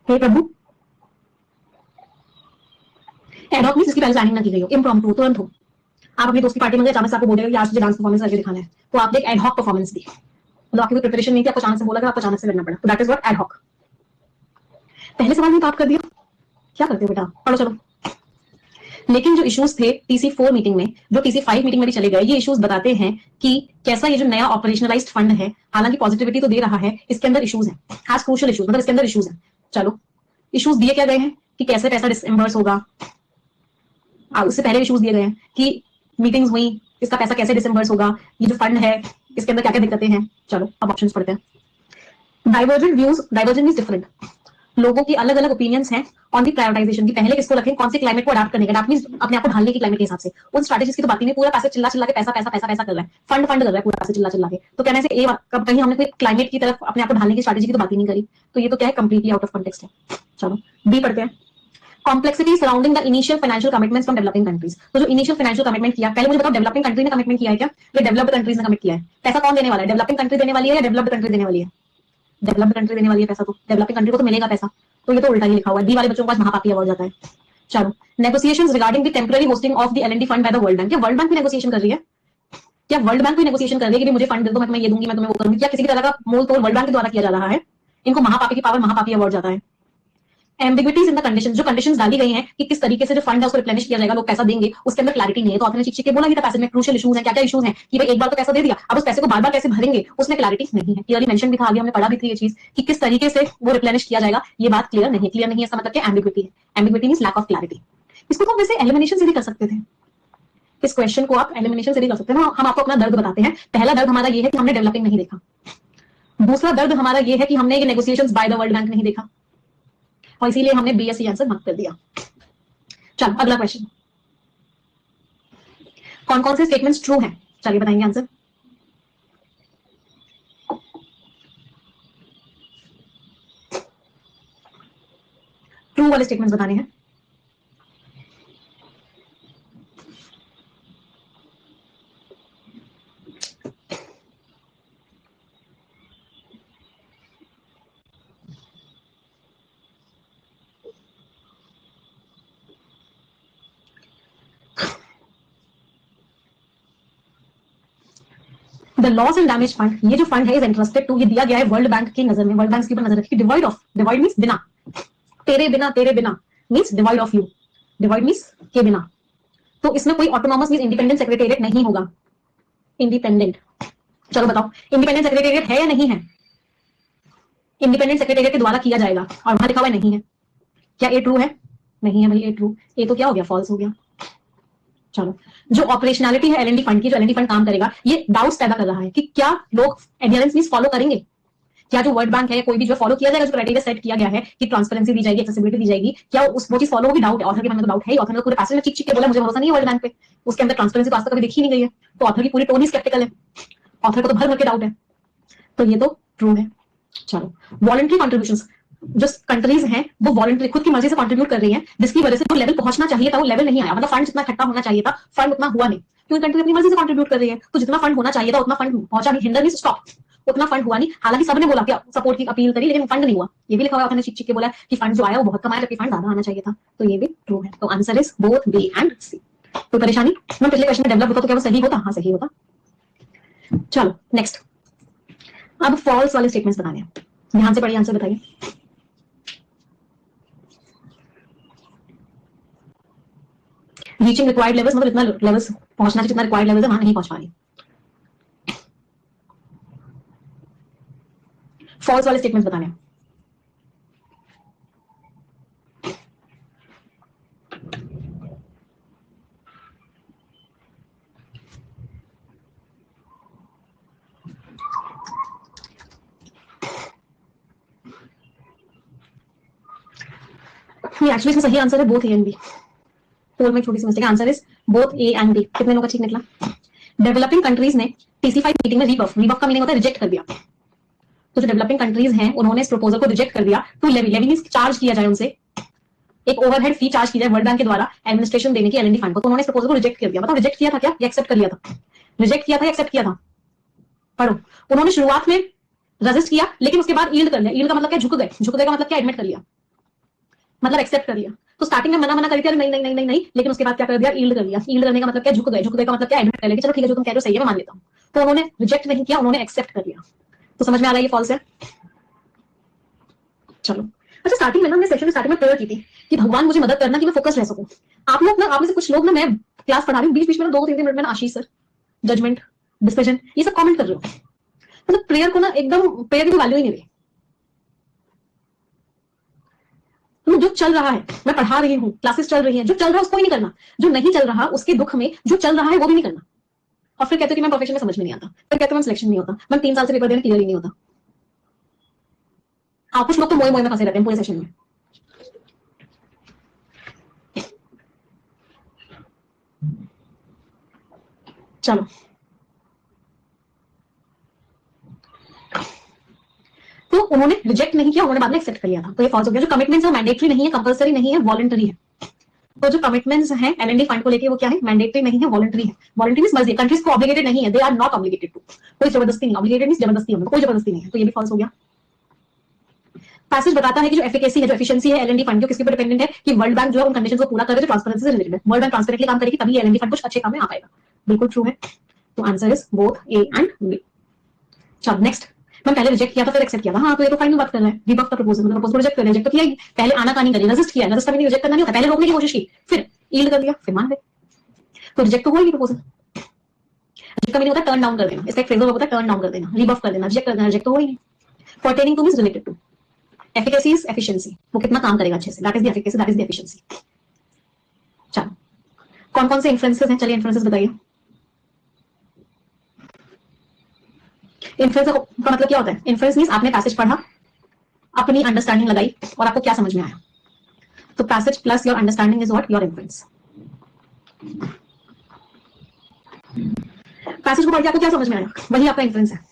हे प्रभु, एडॉक मींस इसकी पहले प्लानिंग ना की गई हो, इम्प्रॉम्प्टू, तुरंत हो। आप अपनी दोस्त की पार्टी में गए, अचानक से आपको बोलेगा कि आज मुझे डांस परफॉर्मेंस करके दिखाना है, तो आपने एक एडहॉक परफॉर्मेंस दी। मतलब आपकी कोई प्रिपरेशन नहीं थी, आपको अचानक से बोला, आपको अचानक से करना पड़ा, तो दैट इज व्हाट एडहॉक। पहले सवाल में तो आप कर दिया, क्या करते हो बेटा? पढ़ो चलो। लेकिन जो इश्यूज थे TC4 मीटिंग में, जो TC5 मीटिंग में भी चले गए, ये इश्यूज बताते हैं कि कैसा ये जो नया ऑपरेशनलाइज्ड फंड है, हालांकि पॉजिटिविटी तो दे रहा है, इसके अंदर इश्यूज हैं, खास क्रूशियल इश्यूज, मतलब इसके अंदर इश्यूज हैं। चलो इश्यूज दिए क्या गए हैं कि कैसे पैसा डिसएम्बर्स होगा। उससे पहले इश्यूज दिए गए हैं कि मीटिंग्स हुई, इसका पैसा कैसे डिसम्बर्स होगा, ये जो फंड है इसके अंदर क्या क्या दिक्कतें हैं। चलो अब ऑप्शंस पढ़ते हैं। Divergent views, divergent means different, लोगों की अलग अलग ओपिनियंस हैं ऑन दी प्रायोरिटाइजेशन की पहले किसको रखें, कौन से क्लाइमेट को अडाप्ट करने का, अडाप्ट मींस अपने आप को ढालने की क्लाइमेट के हिसाब से। उन स्ट्रैटेजीज की तो बात ही नहीं, पूरा पैसा चिल्ला चिल्ला के पैसा पैसा पैसा पैसा कर रहा है, फंड फंड कर रहा है पूरा पैसा चिल्ला चिल्ला के, तो कहने से ए कब कहीं हमने कोई क्लाइमेट की तरफ अपने आप को ढालने की स्ट्रैटेजी की तो बात ही नहीं करी, तो ये तो क्या है, कंप्लीटली आउट ऑफ कॉन्टेक्स्ट है। चलो बी पढ़ते हैं। Complexity surrounding the initial financial commitments from developing countries, तो जो इनिशियल फाइनेंशियल कमिटमेंट किया, पहले मुझे बताओ डेवलपिंग कंट्री ने कमिटमेंट किया है क्या, या डेवलप्ड कंट्रीज ने कमिट किया है? पैसा कौन देने वाला है, डेवलपिंग कंट्री देने वाली है या डेवलप्ड कंट्री देने वाली है? डेवलप्ड कंट्री देने वाली है पैसा, तो डेवलपिंग कंट्री को तो मिलेगा पैसा, तो ये तो उल्टा ही लिखा हुआ है, डी वाले बच्चों के पास महापापी अवार्ड जाता है। चलो negotiations regarding the temporary hosting of the LND fund by the world bank, क्या वर्ल्ड बैंक भी नेगोशिएशन कर रही है? क्या वर्ल्ड बैंक भी नेगोशिएशन कर रही है कि मुझे फंड दे दो, मैं तुम्हें ये दूंगी, मैं तुम्हें वो करूंगी? क्या किसी भी तरह का मोल तोल वर्ल्ड बैंक के द्वारा किया जा रहा है? इनको महापापी की पावर महापापी अवार्ड जाता है। एम्बिग्विटीज इन द कंडीशंस, जो कंडीशंस डाली गई हैं कि किस तरीके से जो फंड है उसको रिप्लेनिश किया जाएगा, लोग पैसा देंगे, उसके अंदर क्लैरिटी नहीं है। तो आपने चिक के बोला कि पैसे में क्रूशियल इश्यूज हैं, क्या क्या इश्यूज हैं कि भाई एक बार तो पैसा दे दिया, अब उस पैसे को बार बार कैसे भरेंगे उसमें क्लैरिटी नहीं है। क्लियरली मेंशन भी था, आगे हमने पढ़ा भी थी ये चीज कि किस तरीके से वो रिप्लेनिश किया जाएगा, ये बात क्लियर नहीं है। क्लियर नहीं है इसका मतलब क्या, एम्बिग्विटी है। Ambiguity means lack of clarity. इसको तो वैसे एलिमिनेशन से भी कर सकते थे, इस क्वेश्चन को आप एलिमिनेशन से भी कर सकते हैं। हम आपको अपना दर्द बताते हैं। पहला दर्द हमारा ये है कि हमने डेवलपिंग नहीं देखा, दूसरा दर्द हमारा ये है कि हमने ये negotiations by the world bank नहीं देखा, और इसीलिए हमने बीएससी आंसर मार्क कर दिया। चलो अगला क्वेश्चन, कौन कौन से स्टेटमेंट्स ट्रू हैं, चलिए बताएंगे आंसर। ट्रू वाले स्टेटमेंट्स बताने हैं। The loss and damage fund, ये जो फंड है इज इंटरेस्टेड टू, ये दिया गया है वर्ल्ड बैंक की नजर में, वर्ल्ड बैंक के ऊपर नजर रखी, डिवाइड ऑफ, डिवाइड मींस बिना, तेरे बिना means divide of you, divide means के बिना। तो इसमें कोई ऑटोनॉमस मींस इंडिपेंडेंट सेक्रेटेरिएट नहीं होगा, इंडिपेंडेंट। चलो बताओ इंडिपेंडेंट सेक्रेटेरिएट है या नहीं है? इंडिपेंडेंट सेक्रेटेरिएट के द्वारा किया जाएगा, और वहां लिखा हुआ नहीं है। क्या ए ट्रू है? नहीं है भाई ए ट्रू, ए तो क्या हो गया, फॉल्स हो गया। चलो जो ऑपरेशनलिटी है एलएनडी फंड की, जो एलएनडी फंड काम करेगा, ये डाउट्स पैदा कर रहा है कि क्या लोग एडहेरेंस मींस फॉलो करेंगे, क्या जो वर्ल्ड बैंक है कोई भी जो फॉलो किया जाएगा, जो क्राइटेरिया सेट किया गया है कि ट्रांसपेरेंसी दी जाएगी, एक्सेसिबिलिटी दी जाएगी, क्या उस वो चीज फॉलो होगी? डाउट है, ऑथर के मन में तो डाउट है ही। ऑथर ने पूरे पैसेज में चिक चिक के बोला मुझे भरोसा नहीं है वर्ल्ड बैंक पे, उसके अंदर ट्रांसपेरेंसी तो आज तक कभी देखी नहीं गई है, तो ऑथर की पूरी टोन ही स्केप्टिकल है, ऑथर को तो भर भर के डाउट है, तो ये तो ट्रू है। चलो वॉलंटरी कॉन्ट्रीब्यूशंस, जो कंट्रीज हैं वो वॉलंटरी खुद की मर्जी से कंट्रीब्यूट कर रही हैं, जिसकी वजह से जो लेवल पहुंचना चाहिए था वो लेवल नहीं आया, मतलब फंड जितना इकट्ठा होना चाहिए था फंड उतना हुआ नहीं, क्योंकि कंट्री अपनी मर्जी से कंट्रीब्यूट कर रही है, तो जितना फंड होना चाहिए था उतना फंड पहुंचा नहीं, हिंडर मींस स्टॉप, उतना फंड हुआ नहीं। हालांकि सबने बोला कि सपोर्ट की अपील करी, लेकिन फंड नहीं हुआ, ये भी लिखा हुआ है, चिक चिक के बोला कि फंड जो आया वो बहुत कम आया, जबकि फंड ज्यादा आना चाहिए था, तो ये भी ट्रू है। तो answer is both B and C. तो परेशानी, मैं पिछले क्वेश्चन में डेवलप होता तो क्या वो सही होता? हाँ सही होता। चलो नेक्स्ट, अब फॉल्स वाले स्टेटमेंट्स बताने हैं, ध्यान से पढ़िए, आंसर बताइए। रीचिंग रिक्वायर्ड लेवल्स, मतलब इतना लेवल्स पहुंचना चाहिए, जितना रिक्वायर्ड लेवल है वहां नहीं पहुंच पा रही। फॉल्स वाले स्टेटमेंट्स बताने हैं। एक्चुअली इसमें सही आंसर है both A and B, poll में छोटी सी mistake, answer is both A and B. कितने लोगों का ठीक निकला? डेवलपिंग कंट्रीज ने टीसी5 मीटिंग में रीबफ, रीबफ का मीनिंग होता है रिजेक्ट कर दिया, तो जो डेवलपिंग कंट्रीज हैं उन्होंने इस प्रपोजल को रिजेक्ट कर दिया to levy, levy means charge किया जाए उनसे, एक ओवरहेड फी चार्ज की जाए वर्ल्ड बैंक के द्वारा एडमिनिस्ट्रेशन देने की एलएनडी फंड को, तो उन्होंने इस प्रपोजल को रिजेक्ट कर दिया। बताओ रिजेक्ट किया था क्या या एक्सेप्ट कर लिया था? रिजेक्ट किया था या एक्सेप्ट किया था? पढ़ो, उन्होंने शुरुआत में रेजिस्ट किया लेकिन उसके बाद यील्ड कर लिया। यील्ड का मतलब क्या? झुक गए, झुक गए का मतलब क्या? एडमिट कर लिया, मतलब एक्सेप्ट कर लिया। तो स्टार्टिंग में मना मना करी थी, नहीं नहीं नहीं नहीं नहीं, लेकिन उसके बाद क्या कर दिया? यील्ड कर लिया। यील्ड करने का मतलब क्या? झुक गए, झुक गए का मतलब क्या? एडमिट कर लिया, चलो ठीक है जो तुम कह रहे हो सही है, मैं मान लेता हूं। तो उन्होंने रिजेक्ट नहीं किया, उन्होंने एक्सेप्ट कर लिया। तो समझ में आ रहा है ये फॉल्स है? चलो अच्छा, स्टार्टिंग में ना, मैं सेशन में स्टार्टिंग में प्रेयर की थी कि भगवान मुझे मदद करना कि मैं फोकस रह सकूं। आप लोग ना, आप में से कुछ लोग ना, मैं क्लास पढ़ा रही हूँ, बीच बीच में ना 2-3 मिनट में ना आशीष सर, जजमेंट, डिस्कशन, ये सब कमेंट कर रहे हो, मतलब प्रेयर को ना एकदम, प्रेयर की वैल्यू ही नहीं रही। जो चल रहा है, मैं पढ़ा रही हूँ, क्लासेस चल रही है, जो चल रहा है उसको ही नहीं करना, जो नहीं चल रहा उसके दुख में जो चल रहा है वो भी नहीं करना। और फिर कहते हो कि मैं प्रोफेशन में समझ में नहीं आता, फिर कहते हो मैं सिलेक्शन नहीं होता, मैं 3 साल से पेपर देने क्लियर ही नहीं होता। हाँ, कुछ लोग तो मोए मोए में फंसे रहते हैं पूरे सेशन में। चलो, तो उन्होंने रिजेक्ट नहीं किया, उन्होंने बाद में एक्सेप्ट कर लिया था, तो ये फॉल्स हो गया। जो कमिटमेंट्स है मैंडेटरी नहीं है, कंपलसरी नहीं है, वॉलंटरी है। तो जो कमिटमेंट्स हैं एलएनडी फंड को लेके वो क्या है, मैंडेटरी नहीं है, वॉलंटरी है। वॉलंटरी मींस मर्जी, कंट्रीज को ऑब्लिगेटेड नहीं है, they are not obligated to, कोई जबरदस्ती नहीं, ऑब्लिगेटेड मींस जबरदस्ती है, कोई जबरदस्ती नहीं है, तो ये भी फॉल्स हो गया। पैसेज बताता है कि जो एफिकेसी है, जो एफिशिएंसी है एलएनडी फंड की, किसके ऊपर डिपेंडेंट है कि वर्ल्ड बैंक जो है उन कंडीशंस को पूरा कर रहे, जो ट्रांसपेरेंसी से रिलेटेड है। वर्ल्ड बैंक ट्रांसपेरेंटली काम करेगी तभी एलएनडी फंड कुछ अच्छे काम में आ पाएगा। बिल्कुल ट्रू है, तो answer is both A and B. चलो नेक्स्ट, मैं पहले रिजेक्ट किया था फिर एक्सेप्ट किया था। हाँ, तो ये तो फाइनल बात कर रहा है, रिबफ द प्रपोजल, मतलब प्रपोजल रिजेक्ट कर रिजेक्ट तो किया ही, पहले आना का नहीं करी, रेजिस्ट किया, रेजिस्ट कभी रिजेक्ट करना नहीं होता, पहले रोकने की कोशिश की, फिर यील्ड कर दिया, फिर मान गए, तो रिजेक्ट तो हुआ ही प्रपोजल। रिजेक्ट कभी नहीं होता, टर्न डाउन कर देना, इसका एक फ्रेजर होता है टर्न डाउन कर देना, रिबफ कर देना, रिजेक्ट कर देना, रिजेक्ट तो हुआ ही नहीं। Pertaining to means related to, efficacy is efficiency, वो कितना काम करेगा अच्छे से, that is the efficacy, that is the efficiency. चलो, कौन कौन से इन्फ्लुएंसेस हैं, चलिए इन्फ्लुएंसेस बताइए। इन्फ्लुएंस का मतलब क्या होता है, इन्फ्लुएंस मींस आपने पैसेज पढ़ा, अपनी अंडरस्टैंडिंग लगाई और आपको क्या समझ में आया, तो passage plus your understanding is what, your influence. Passage को पढ़ के आपको क्या समझ में आया, वही आपका इन्फ्लुएंस है।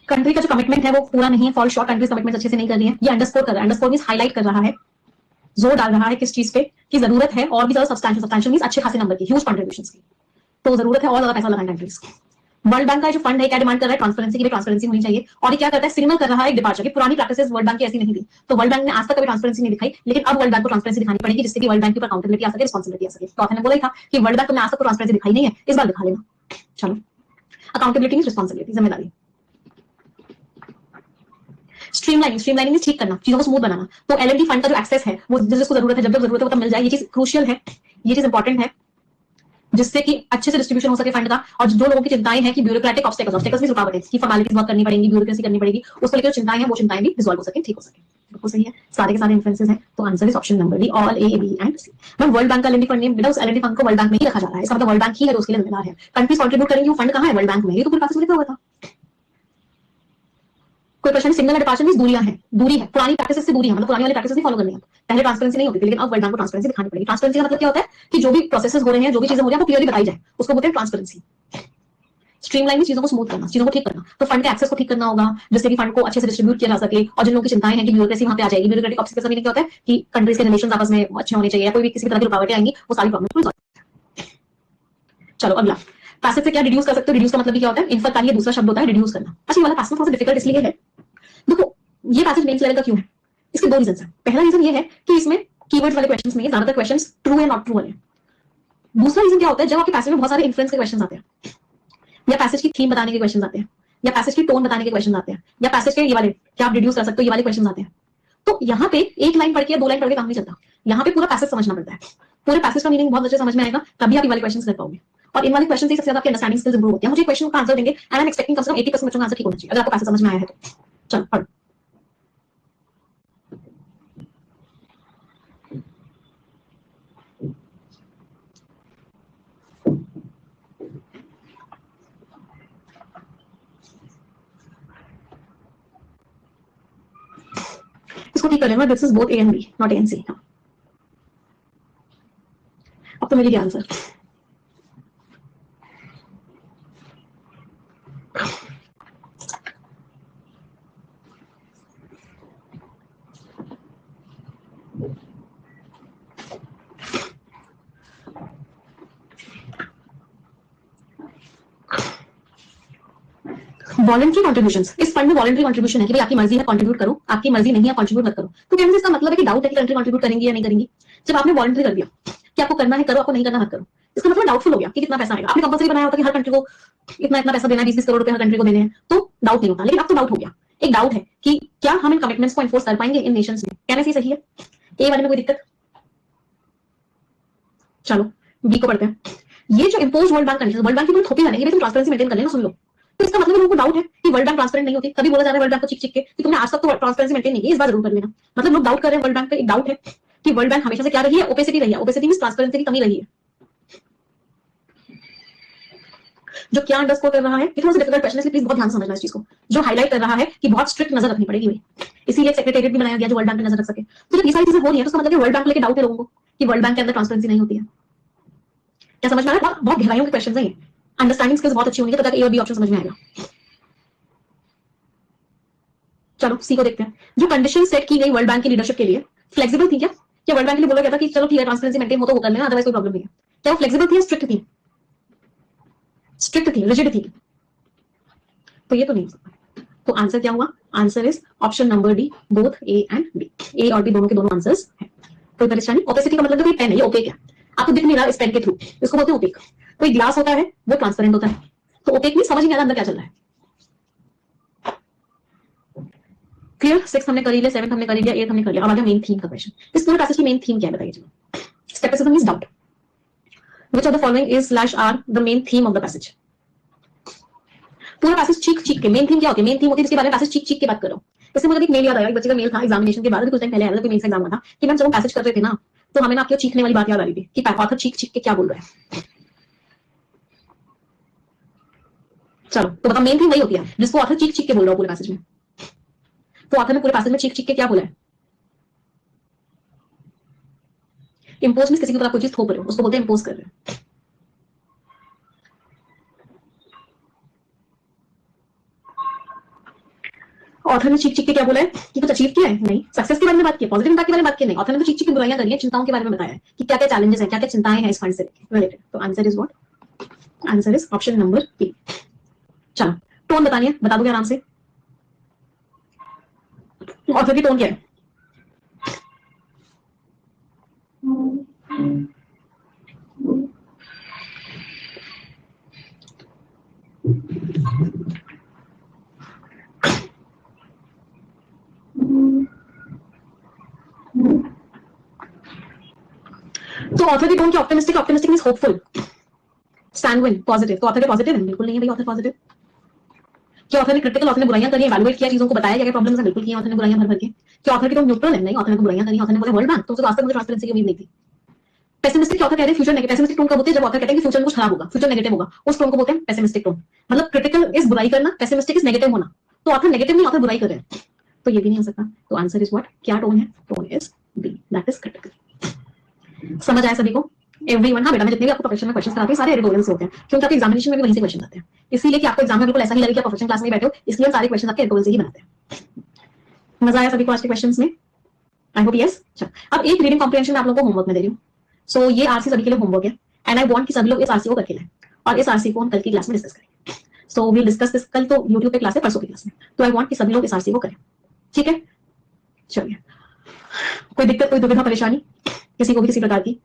कंट्री का जो कमिटमेंट है वो पूरा नहीं है, फॉल शॉर्ट, कंट्रीज कमिटमेंट अच्छे से नहीं कर रही है, ये अंडरस्कोर कर रहा है, अंडरस्कोर मींस हाईलाइट कर रहा है, जोर डाल रहा है किस चीज पे कि जरूरत है और भी ज्यादा सब्सटैंशियल, सब्सटैंशियल मींस अच्छे खासे नंबर की, ह्यूज कंट्रीब्यूशंस की, तो जरूरत है और ज्यादा पैसा लगाना कंट्रीज। वर्ल्ड बैंक का जो फंड है क्या डिमांड कर रहा है, ट्रांसपेरेंसी की भी ट्रांसपेरेंसी होनी चाहिए, और ये क्या करता है, सिग्नल कर रहा है एक डिपार्चर की, पुरानी प्रैक्टिसेस वर्ल्ड बैंक की ऐसी नहीं थी, तो वर्ल्ड बैंक ने आज तक कभी ट्रांसपेरेंसी नहीं दिखाई, लेकिन अब वर्ल्ड बैंक को ट्रांसपेरेंसी दिखानी पड़ेगी, जिससे कि वर्ल्ड बैंक के ऊपर अकाउंटेबिलिटी आ सके, रिस्पांसिबिलिटी आ सके। तो आपने बोला ही था कि वर्ल्ड बैंक तुमने आज तक ट्रांसपेरेंसी दिखाई नहीं है, इस बार दिखा लेना। चलो, अकाउंटेबिलिटी मींस रिस्पांसिबिलिटी, जिम्मेदारी। स्ट्रीमलाइनिंग, स्ट्रीमलाइनिंग ठीक करना, चीजों को स्मूथ बनाना, तो एलएनडी फंड का जो एक्सेस है वो जिसको जरूरत है, जब जब जरूरत है वो तब मिल जाए, ये चीज क्रूशियल है, ये चीज इंपॉर्टेंट है, जिससे कि अच्छे से डिस्ट्रीब्यूशन हो सके फंड का। और जो लोगों की चिंताएं हैं कि ब्यूरोक्रेटिक ऑब्स्टेकल्स, ऑब्स्टेकल्स भी रुकावटें की फॉर्मेलिटीज वर्क करनी पड़ेंगी, ब्यूरोक्रेसी करनी पड़ेगी, उसको लेकर चिंताएं हैं, वो चिंताएं भी रिजॉल्व हो सके, ठीक हो सके। बिल्कुल सही है, सारे के सारे इन्फ्लुएंसेस हैं, तो answer is option number D, all A B and C. मैं वर्ल्ड बैंक का एलएनडी फंड नेम बेटा, उस एलएनडी फंड को वर्ल्ड बैंक में ही रखा जा रहा है, इसका मतलब वर्ल्ड बैंक ही है जो उसके लिए जिम्मेदार है। कंट्रीज कंट्रीब्यूट करेंगी, वो फंड कहां है, वर्ल्ड बैंक में, ये तो पूरे प्रोसेस में लिखा हुआ था। कोई question, single and departure means दूरियां हैं, दूरी है, पुरानी प्रैक्टिसेस से दूरी है, मतलब पुरानी वाली प्रैक्टिसेस नहीं फॉलो करनी है, पहले ट्रांसपेरेंसी नहीं होती थी, लेकिन अब वर्ल्ड बैंक को ट्रांसपेरेंसी दिखानी पड़ेगी। ट्रांसपेरेंसी का मतलब क्या होता है कि जो भी प्रोसेसेस हो रहे हैं, जो भी चीजें हो रही हैं, वो क्लियरली बताई जाए, उसको बोलते हैं ट्रांसपेरेंसी। स्ट्रीमलाइन में चीजों को स्मूथ करना, चीजों को ठीक करना, तो फंड के एक्सेस को ठीक करना होगा, जिससे कि फंड को अच्छे से डिस्ट्रीब्यूट किया जा सके, और जिन लोगों की चिंताएं हैं कि ब्यूरोक्रेसी वहां पे आ जाएगी, ब्यूरोक्रेटिक ऑब्स्टेकल्स का मीनिंग क्या होता है कि कंट्रीज के रिलेशंस आपस में अच्छे होने चाहिए, कोई भी किसी तरह की रुकावटें आएंगी, वो सारी प्रॉब्लम को रिजॉल्व। चलो अगला, पैसिव से क्या डिड्यूस कर सकते हो, रिड्यूस का मतलब क्या होता है, इनफैक्ट का ये दूसरा शब्द होता है रिड्यूस करना। अच्छा, ये वाला पैसिव थोड़ा सा डिफिकल्ट इसलिए है, देखो ये पैसेज मेंस लेवल का क्यों है, इसके दो रीजन है। पहला रीजन ये है कि इसमें कीवर्ड्स वाले क्वेश्चंस में ज्यादातर क्वेश्चंस ट्रू या नॉट ट्रू वाले। दूसरा रीजन क्या होता है, जब आपके पैसेज में बहुत सारे इन्फ्लुएंस के क्वेश्चंस आते हैं, या पैसेज की थीम बताने के क्वेश्चंस आते हैं, या पैसेज की टोन बताने के क्वेश्चंस आते हैं, या पैसेज के ये वाले क्या आप डिड्यूस कर सकते हो, ये वाले क्वेश्चंस आते हैं, तो यहाँ पे एक लाइन पढ़ के या 2 लाइन पढ़ के काम नहीं चलता, यहाँ पे पूरा पैसेज समझना पड़ता है, पूरे पैसेज का मीनिंग बहुत अच्छे समझ में आएगा, तभी आप ये वाले क्वेश्चंस कर पाओगे, और इन वाले क्वेश्चन से सबसे ज्यादा आपकी अंडरस्टैंडिंग स्किल्स इंप्रूव होती है। मुझे क्वेश्चन का आंसर देंगे एंड आई एम एक्सपेक्टिंग कम से कम 80% बच्चों का आंसर ठीक होना चाहिए, अगर आपको पैसेज समझ में आया है तो। चलो पढ़ो, इसको ठीक कर लेना, this is both A and B, not A and C. अब तो मिल गया आंसर। वॉलंटरी कॉन्ट्रीब्यूशंस, इस फंड में वॉलंटरी कॉन्ट्रीब्यूशन है कि भाई आपकी मर्जी है कंट्रीब्यूट करो, आपकी मर्जी नहीं है कंट्रीब्यूट मत करो। तो कहने से इसका मतलब है कि डाउट है कि कंट्री कंट्रीब्यूट करेंगी या नहीं करेंगी। जब आपने वॉलंटरी कर दिया कि आपको करना है करो, आपको नहीं करना मत करो, इसका मतलब डाउटफुल हो गया कि कितना पैसा आएगा। आपने कंपल्सरी बनाया होता कि हर कंट्री को इतना इतना पैसा देना है, 20-20 करोड़ रुपए हर कंट्री को देने हैं, तो डाउट नहीं होता, लेकिन अब तो डाउट हो गया। एक डाउट है कि क्या हम इन कमिटमेंट्स को एनफोर्स कर पाएंगे इन नेशंस में, कहने से सही है ए वाले में कोई दिक्कत? चलो बी को पढ़ते हैं। ये जो impose world bank condition, world bank की कोई थोपी नहीं है, तुम ट्रांसपेरेंसी मेंटेन कर लेना। सुन लो, तो इसका मतलब लोगों को डाउट है कि वर्ल्ड बैंक ट्रांसपेरेंट नहीं होती। कभी बोला जा रहा है वर्ल्ड बैंक को चिक चिक के कि तुमने आज तक तो ट्रांसपेरेंसी मेंटेन नहीं की, इस बार जरूर कर लेना। मतलब लोग डाउट कर रहे हैं वर्ल्ड बैंक पे। एक डाउट है कि वर्ल्ड बैंक हमेशा से क्या रही है? ओपेसिटी रही है। ओपेसिटी मींस ट्रांसपेरेंसी की कमी रही है। जो क्या अंडरस्कोर कर रहा है, ये थोड़ा सा डिफिकल्ट क्वेश्चन है, प्लीज बहुत ध्यान से समझना इस चीज को। जो हाईलाइट कर रहा है कि बहुत स्ट्रिक्ट नजर रखनी पड़ेगी भाई, इसीलिए सेक्रेटेरिएट भी बनाया गया जो वर्ल्ड बैंक पे नजर रख सके। तो जब ये सारी चीजें हो रही है तो इसका मतलब वर्ल्ड बैंक लेके डाउट है लोगों को कि वर्ल्ड बैंक के अंदर ट्रांसपेरेंसी नहीं होती है। क्या समझ में आ रहा है? बहुत गहराइयों के क्वेश्चन है ये। अंडरस्टैंडिंग स्किल्स बहुत अच्छी होनी चाहिए तब तक ए और बी ऑप्शन समझ में आएगा। चलो सी को देखते हैं। जो कंडीशन सेट की गई वर्ल्ड बैंक की लीडरशिप के लिए फ्लेक्सिबल थी क्या? क्या वर्ल्ड बैंक के लिए बोला गया था कि चलो ठीक है ट्रांसपेरेंसी मेंटेन हो तो वो कर लेना, अदरवाइज कोई प्रॉब्लम नहीं है? क्या वो फ्लेक्सिबल थी या स्ट्रिक्ट थी? स्ट्रिक्ट थी, रिजिड थी? तो ये तो नहीं हो सकता। तो आंसर क्या हुआ? Answer is option number D, both A and B. A और बी दोनों के दोनों आंसर्स हैं। कोई परेशानी? ओपेसिटी का मतलब कोई पेन है, ये ओपेक है, आपको दिख नहीं रहा इस पेन के थ्रू, इसको बोलते हैं ओपेक। कोई ग्लास होता है वो ट्रांसपेरेंट होता है, तो ओपेक में समझ नहीं आता अंदर क्या चल रहा है। क्लियर? 6 हमने कर लिया, 7 हमने कर लिया, 8 हमने कर लिया। अब आ गया मेन थीम का क्वेश्चन। इस पूरे पैसेज की मेन थीम क्या है बताइए चलो। Scepticism is doubt. Which of the following is slash are the main theme of the passage? पूरा पैसेज चीख चीख के, मेन थीम क्या होती है? मेन थीम होती है जिसके बारे में पैसेज चीख चीख के बात करो। इससे मुझे एक मेल याद आया, एक बच्चे का मेल था एग्जामिनेशन के बाद, अभी कुछ टाइम पहले आया था, कोई मेल एग्जाम हुआ था कि मैम जब हम पैसेज कर रहे थे ना तो हमें ना आपकी चीखने वाली बात याद आ रही थी कि ऑथर चीख चीख के क्या बोल रहा है। चलो तो बताओ मेन थीम वही होती है जिसको ऑथर चीख चीख के बोल रहा हो पूरे पैसेज में। तो ऑथर ने पूरे पैसेज में चीख चीख के क्या बोला है? इंपोज में किसी के ऊपर आप कोई चीज थोप रहे हो उसको बोलते हैं इंपोज कर रहे हो। ऑथर ने चीख चीख के क्या बोला है कि कुछ अचीव किया है? नहीं। सक्सेस के बारे में बात की, पॉजिटिव इंपैक्ट के बारे में बात की? नहीं। ऑथर ने तो चीख चीख के बुराइयां करी है, चिंताओं के बारे में बताया है कि क्या क्या चैलेंजेस हैं, क्या क्या चिंताएं हैं इस फंड से रिलेटेड। तो answer is what? Answer is option number B. चलो टोन बतानी है, बता दोगे आराम से? ऑथर की टोन क्या है? तो ऑथर की टोन क्या? Optimistic. Optimistic means hopeful, sanguine, positive. तो ऑथर के पॉजिटिव है? बिल्कुल नहीं है भाई ऑथर पॉजिटिव। क्या ऑथर ने क्रिटिकल? ऑथर ने बुराइयां करी, इवैल्यूएट किया, चीजों को बताया क्या क्या प्रॉब्लम्स हैं? बिल्कुल किया ऑथर ने बुराइयां भर भर के। क्या ऑथर की टोन न्यूट्रल है? नहीं। ऑथर ने तो बुराइयां करी, ऑथर ने बोला वर्ल्ड बैंक, तो आज तक मुझे ट्रांसपेरेंसी की उम्मीद नहीं थी। पेसिमिस्टिक ऑथर कहते हैं फ्यूचर नेगेटिव। पेसिमिस्टिक टोन कब होती है? जब ऑथर कहते हैं कि फ्यूचर में कुछ खराब होगा, फ्यूचर नेगेटिव होगा, उस टोन को बोलते हैं पेसिमिस्टिक टोन। मतलब क्रिटिकल इज बुराई करना, पेसिमिस्टिक इज नेगेटिव होना। तो ऑथर नेगेटिव नहीं, ऑथर बुराई कर रहे हैं, तो ये भी नहीं हो सकता। तो आंसर इज व्हाट? क्या टोन है? Tone is B, that is critical. समझ आया सभी को? एवरीवन? हाँ बेटा, मैं जितने भी आपको प्रोफेशनल में क्वेश्चंस कराती हूं सारे एडिटोरियल से होते हैं, क्योंकि आपके एग्जामिनेशन में भी वहीं से क्वेश्चन आते हैं। इसीलिए कि आपको एग्जाम में बिल्कुल ऐसा ही लगे कि आप प्रोफेशनल क्लास में बैठे हो, इसलिए हम सारे क्वेश्चन आपके एडिटोरियल से ही बनाते हैं। मजा आया सभी को आज के क्वेश्चंस में? I hope yes. अब एक रीडिंग कॉम्प्रिहेंशन में आप लोगों को होमवर्क में दे रही हूँ। सो ये आरसी सभी के लिए होमवर्क है, एंड आई वांट कि सभी लोग इस आरसी को करके लाएं, और इस आरसी को हम कल की क्लास में डिस्कस करेंगे। सो वील डिस्कस दिस, कल तो यूट्यूब पे क्लास है, परसों की क्लास में, तो आई वांट कि सभी लोग इस आरसी को करें, ठीक है? चलिए, कोई दिक्कत, कोई दुविधा, परेशानी किसी को भी किसी प्रकार की?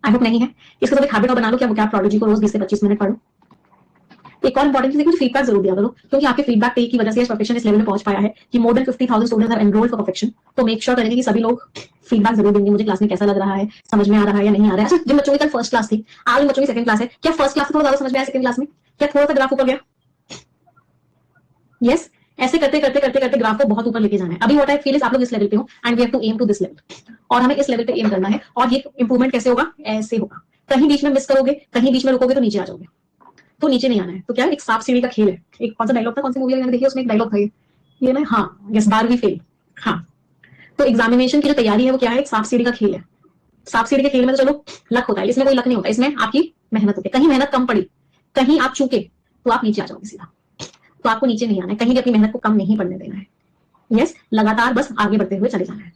आई होप नहीं है। इसको सब एक हैबिट बना लो कि आप वोकैबुलरी को रोज 20 से 25 मिनट पढ़ो। एक और इंपॉर्टेंट चीज है, मुझे फीडबैक जरूर दिया करो, क्योंकि आपके फीडबैक की वजह से परफेक्शन इस लेवल में पहुंच पाया है कि more than 50,000 students have enrolled for perfection. तो मेक श्योर करेंगे कि सभी लोग फीडबैक जरूर देंगे मुझे, क्लास में कैसा लग रहा है, समझ में आ रहा है या नहीं आ रहा है। अच्छा, जिन बच्चों की कल फर्स्ट क्लास थी, आज उन बच्चों की सेकंड क्लास है, क्या फर्स्ट क्लास से थोड़ा ज्यादा समझ में आया सेकंड क्लास में? क्या थोड़ा सा ग्राफ ऊपर गया? यस। ऐसे करते करते करते करते ग्राफ को बहुत ऊपर लेके जाना है। अभी व्हाट आई फील इज आप लोग इस लेवल पे हो and we have to aim to this level, और हमें इस लेवल पे एम करना है। और ये इंप्रूवमेंट कैसे होगा? ऐसे होगा। कहीं बीच में मिस करोगे, कहीं बीच में रुकोगे तो नीचे आ जाओगे, तो नीचे नहीं आना है। तो क्या एक सांप सीढ़ी का खेल है। एक कौन सा डायलॉग था, कौन सी मूवी मैंने देखी, उसमें एक डायलॉग था ये ना, हाँ यस, 12वीं फेल। हाँ, तो एग्जामिनेशन की जो तैयारी है वो क्या है? एक सांप सीढ़ी का खेल है। सांप सीढ़ी के खेल में तो चलो लक होता है, इसमें कोई लक नहीं होता, इसमें आपकी मेहनत होती है। कहीं मेहनत कम पड़ी, कहीं आप चूके, तो आप नीचे आ जाओगे सीधा। तो आपको नीचे नहीं आना है, कहीं भी अपनी मेहनत को कम नहीं पड़ने देना है। यस, लगातार बस आगे बढ़ते हुए चले जाना है,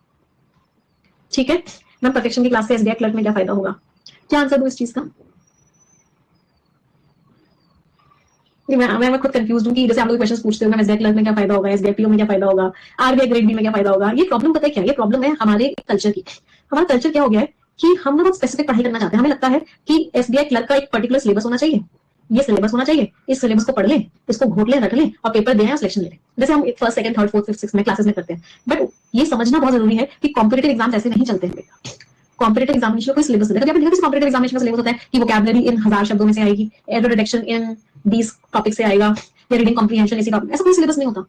ठीक है? मैम परफेक्शन की क्लास से एसबीआई क्लर्क में क्या फायदा होगा? क्या आंसर दूं इस चीज का? मैं खुद कंफ्यूज हूँ कि जैसे आप लोग क्वेश्चन पूछते हो, एसबीआई क्लर्क में क्या फायदा होगा, एसबीआई पीओ में क्या फायदा होगा, आरबीआई ग्रेड बी में क्या फायदा होगा? ये प्रॉब्लम पता है क्या? ये प्रॉब्लम है हमारे कल्चर की। हमारा कल्चर क्या हो गया है कि हम लोग स्पेसिफिक पढ़ाई करना चाहते हैं। हमें लगता है कि एसबीआई क्लर्क का एक पर्टिकुलर सिलेबस होना चाहिए, ये सिलेबस होना चाहिए, इस सिलेबस को पढ़ ले, इसको घोट ले, रट ले और पेपर दे और सिलेक्शन ले ले, जैसे हम first second third fourth fifth six में क्लासेस में करते हैं। बट ये समझना बहुत जरूरी है कि कॉम्पिटेटिव एग्जाम ऐसे नहीं चलते हैं। कॉम्पिटेटिव एग्जामिनेशन कोई सिलेबस होता है, कभी किसी कॉम्पिटेटिव एग्जामिनेशन का सिलेबस होता है कि वोकैबुलरी इन 1000 शब्दों में से आएगी, एरर डिटेक्शन इन 20 टॉपिक से आएगा, या रीडिंग कॉम्प्रिहेंशन ऐसी टॉपिक, ऐसा कोई सिलेबस नहीं होता।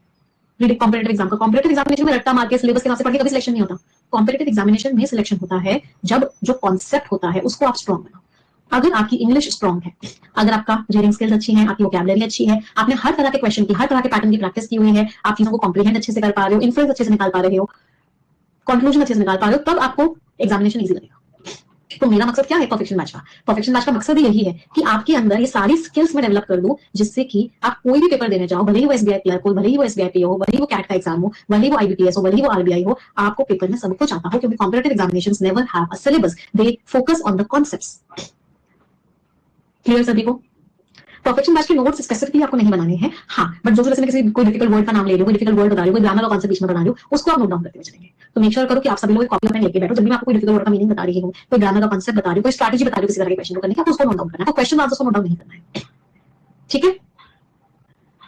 रीडिंग कॉम्पिटेटिव एग्जाम का, कॉम्पिटेटिव एग्जामिनेशन में रट्टा मार के सिलेबस के नाम से पढ़ के कभी सिलेक्शन नहीं होता। कॉम्पिटेटिव एग्जामिनेशन में सिलेक्शन होता है जब जो कॉन्सेप्ट होता है उसको आप स्ट्रॉन्ग बनाओ। अगर आपकी इंग्लिश स्ट्रॉन्ग है, अगर आपका रीडिंग स्किल्स अच्छी है, आपकी वोकैबुलरी अच्छी है, आपने हर तरह के क्वेश्चन की, हर तरह के पैटर्न की प्रैक्टिस की हुई है, आप चीजों को कॉम्प्रिहेंड अच्छे से कर पा रहे हो, इन्फ्लुएंस अच्छे से निकाल पा रहे हो, कंक्लूजन अच्छे से निकाल पा रहे हो, तब आपको एग्जामिनेशन इजी लगेगा। तो मेरा मकसद क्या है परफेक्शन बैच का? परफेक्शन बैच का मकसद ही यही है कि आपके अंदर ये सारी स्किल्स में डेवलप कर दूं, जिससे कि आप कोई भी पेपर देने जाओ, भले ही वो एसबीआई क्लर्क हो, भले ही वो एसबीआई पीओ हो, भले ही वो कैट का एग्जाम हो, भले ही वो आईबीपीएस हो, भले ही वो आरबीआई हो, आपको पेपर में सब कुछ आता हो, क्योंकि competitive examinations never have a syllabus, they focus on the concepts. Clear सभी को? परफेक्शन बैच के नोट्स स्पेसिफिकली आपको नहीं बनाने हैं, हाँ, बट जो जैसे मैं किसी कोई डिफिकल्ट वर्ड का नाम ले रही हूँ, कोई डिफिकल्ट वर्ड बता रही हूँ, कोई ग्रामर का कॉन्सेप्ट बीच में बता रही हूँ, उसको आप नोट डाउन करते हुए चलेंगे। तो मेक श्योर करो कि आप सभी लोग कॉपी पेन लेके बैठो, जब भी मैं आपको कोई डिफिकल्ट वर्ड का मीनिंग बता रही हूँ, कोई ग्रामर का कॉन्सेप्ट बता रही हूँ, कोई स्ट्रैटेजी बता रही हूँ किसी तरह के क्वेश्चन को करने का, तो उसको नोट डाउन करना है, तो क्वेश्चन आंसर को नोट डाउन नहीं करना है। ठीक है,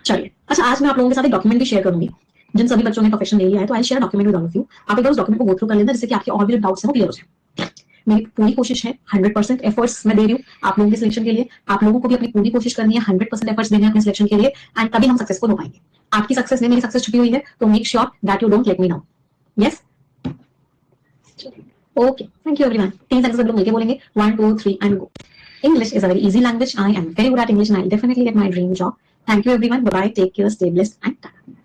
चलिए। अच्छा, आज मैं आप लोगों के साथ एक डॉक्यूमेंट भी शेयर करूंगी। जिन सभी बच्चों ने प्रोफेशन ले लिया है, तो I share document with all of you. आप एक बार उस डॉक्यूमेंट को गो थ्रू कर लेना, जिससे कि आपके और भी डाउट्स हैं वो क्लियर हो जाए। मेरी पूरी कोशिश है, 100% एफर्ट्स मैं दे रही हूँ आप लोगों के सिलेक्शन के लिए। आप लोगों को भी अपनी पूरी कोशिश करनी है, 100% एफर्ट्स देने हैं अपने सिलेक्शन के लिए, एंड तभी हम सक्सेसफुल हो पाएंगे। आपकी सक्सेस में मेरी सक्सेस छुपी हुई है, तो make sure that you don't let me know. Yes, okay, thank you everyone. 3 second सब लोग मिलकर बोलेंगे 1 2 3 and go. English is a very easy language. I am very good at English and I'll definitely get my dream job. Thank you everyone. Bye bye. Take care. Stay blessed and ta-ta.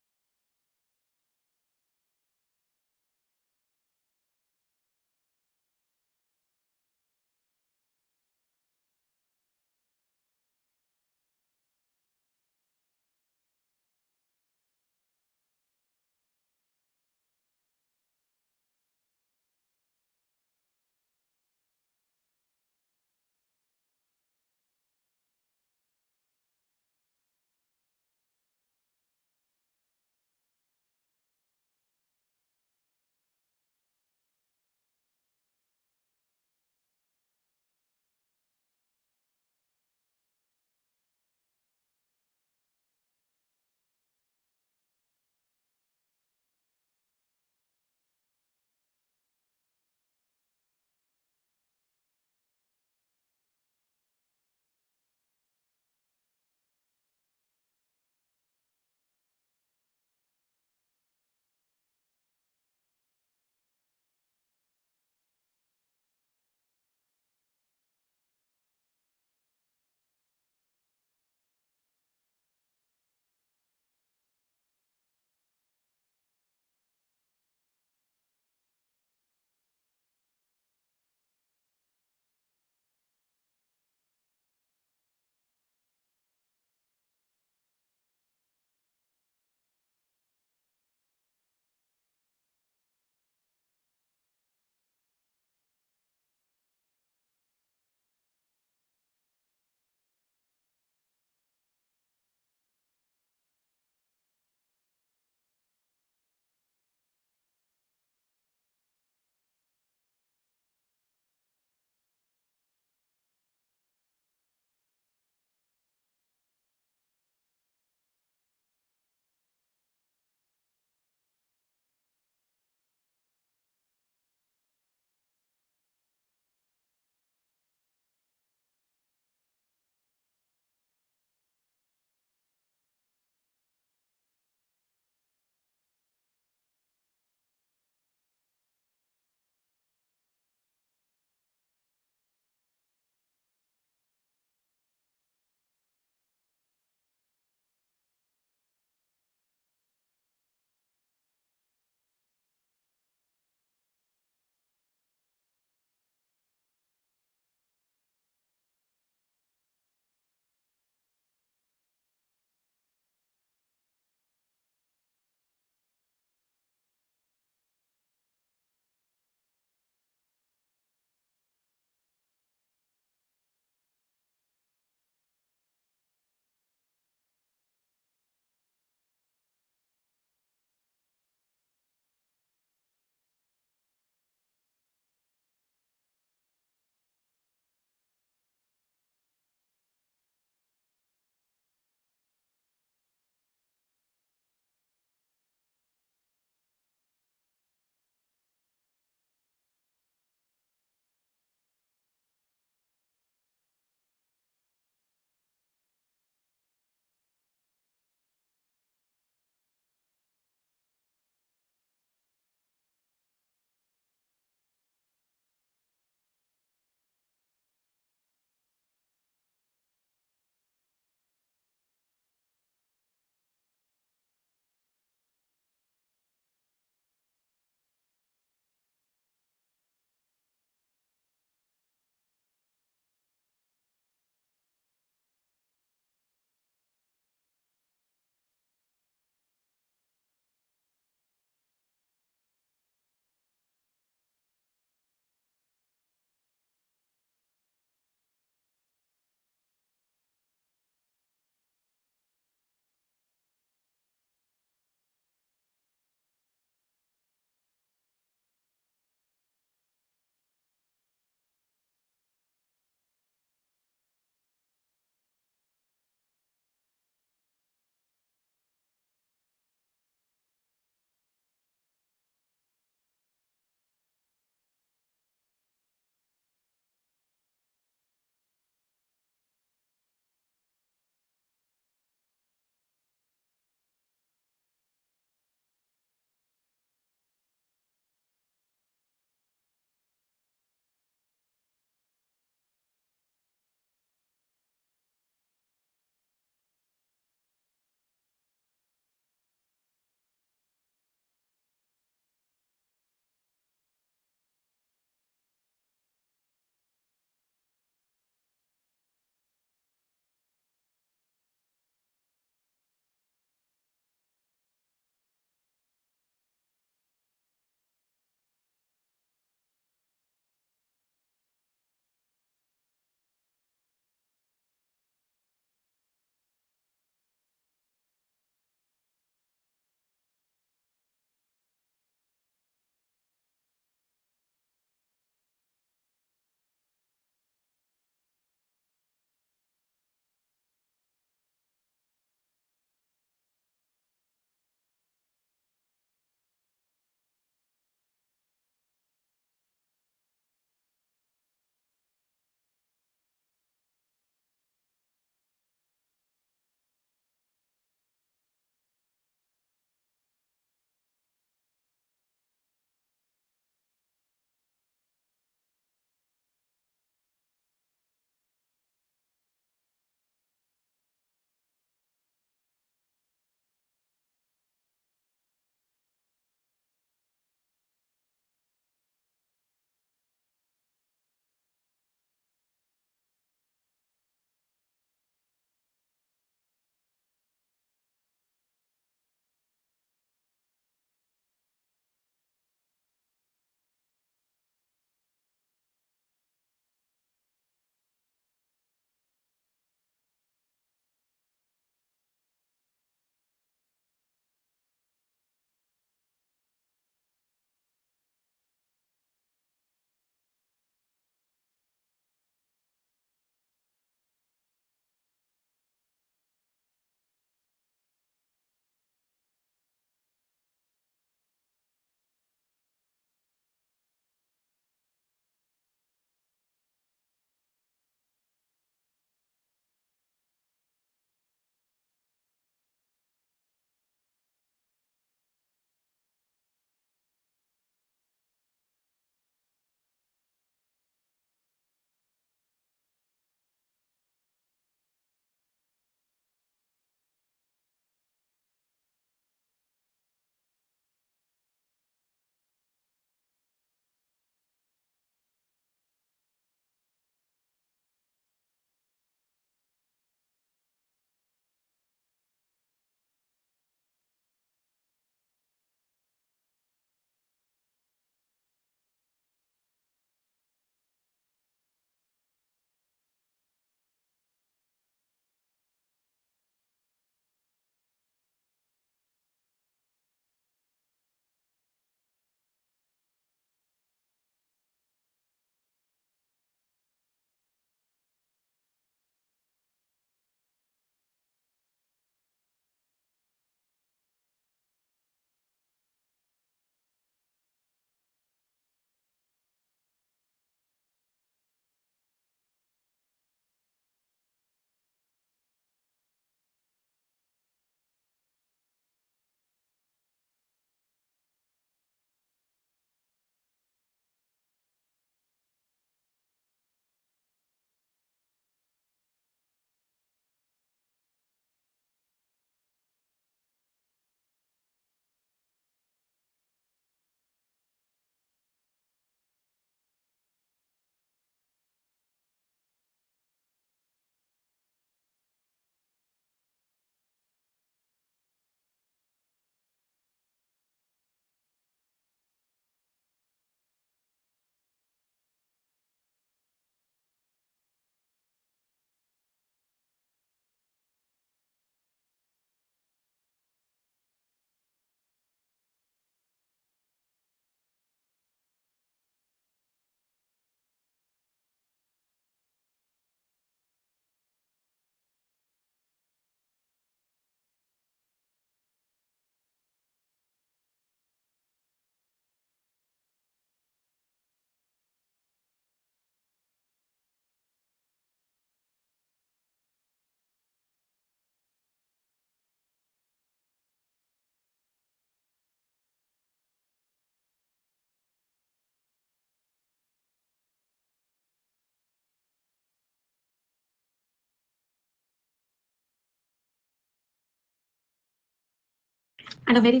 And a very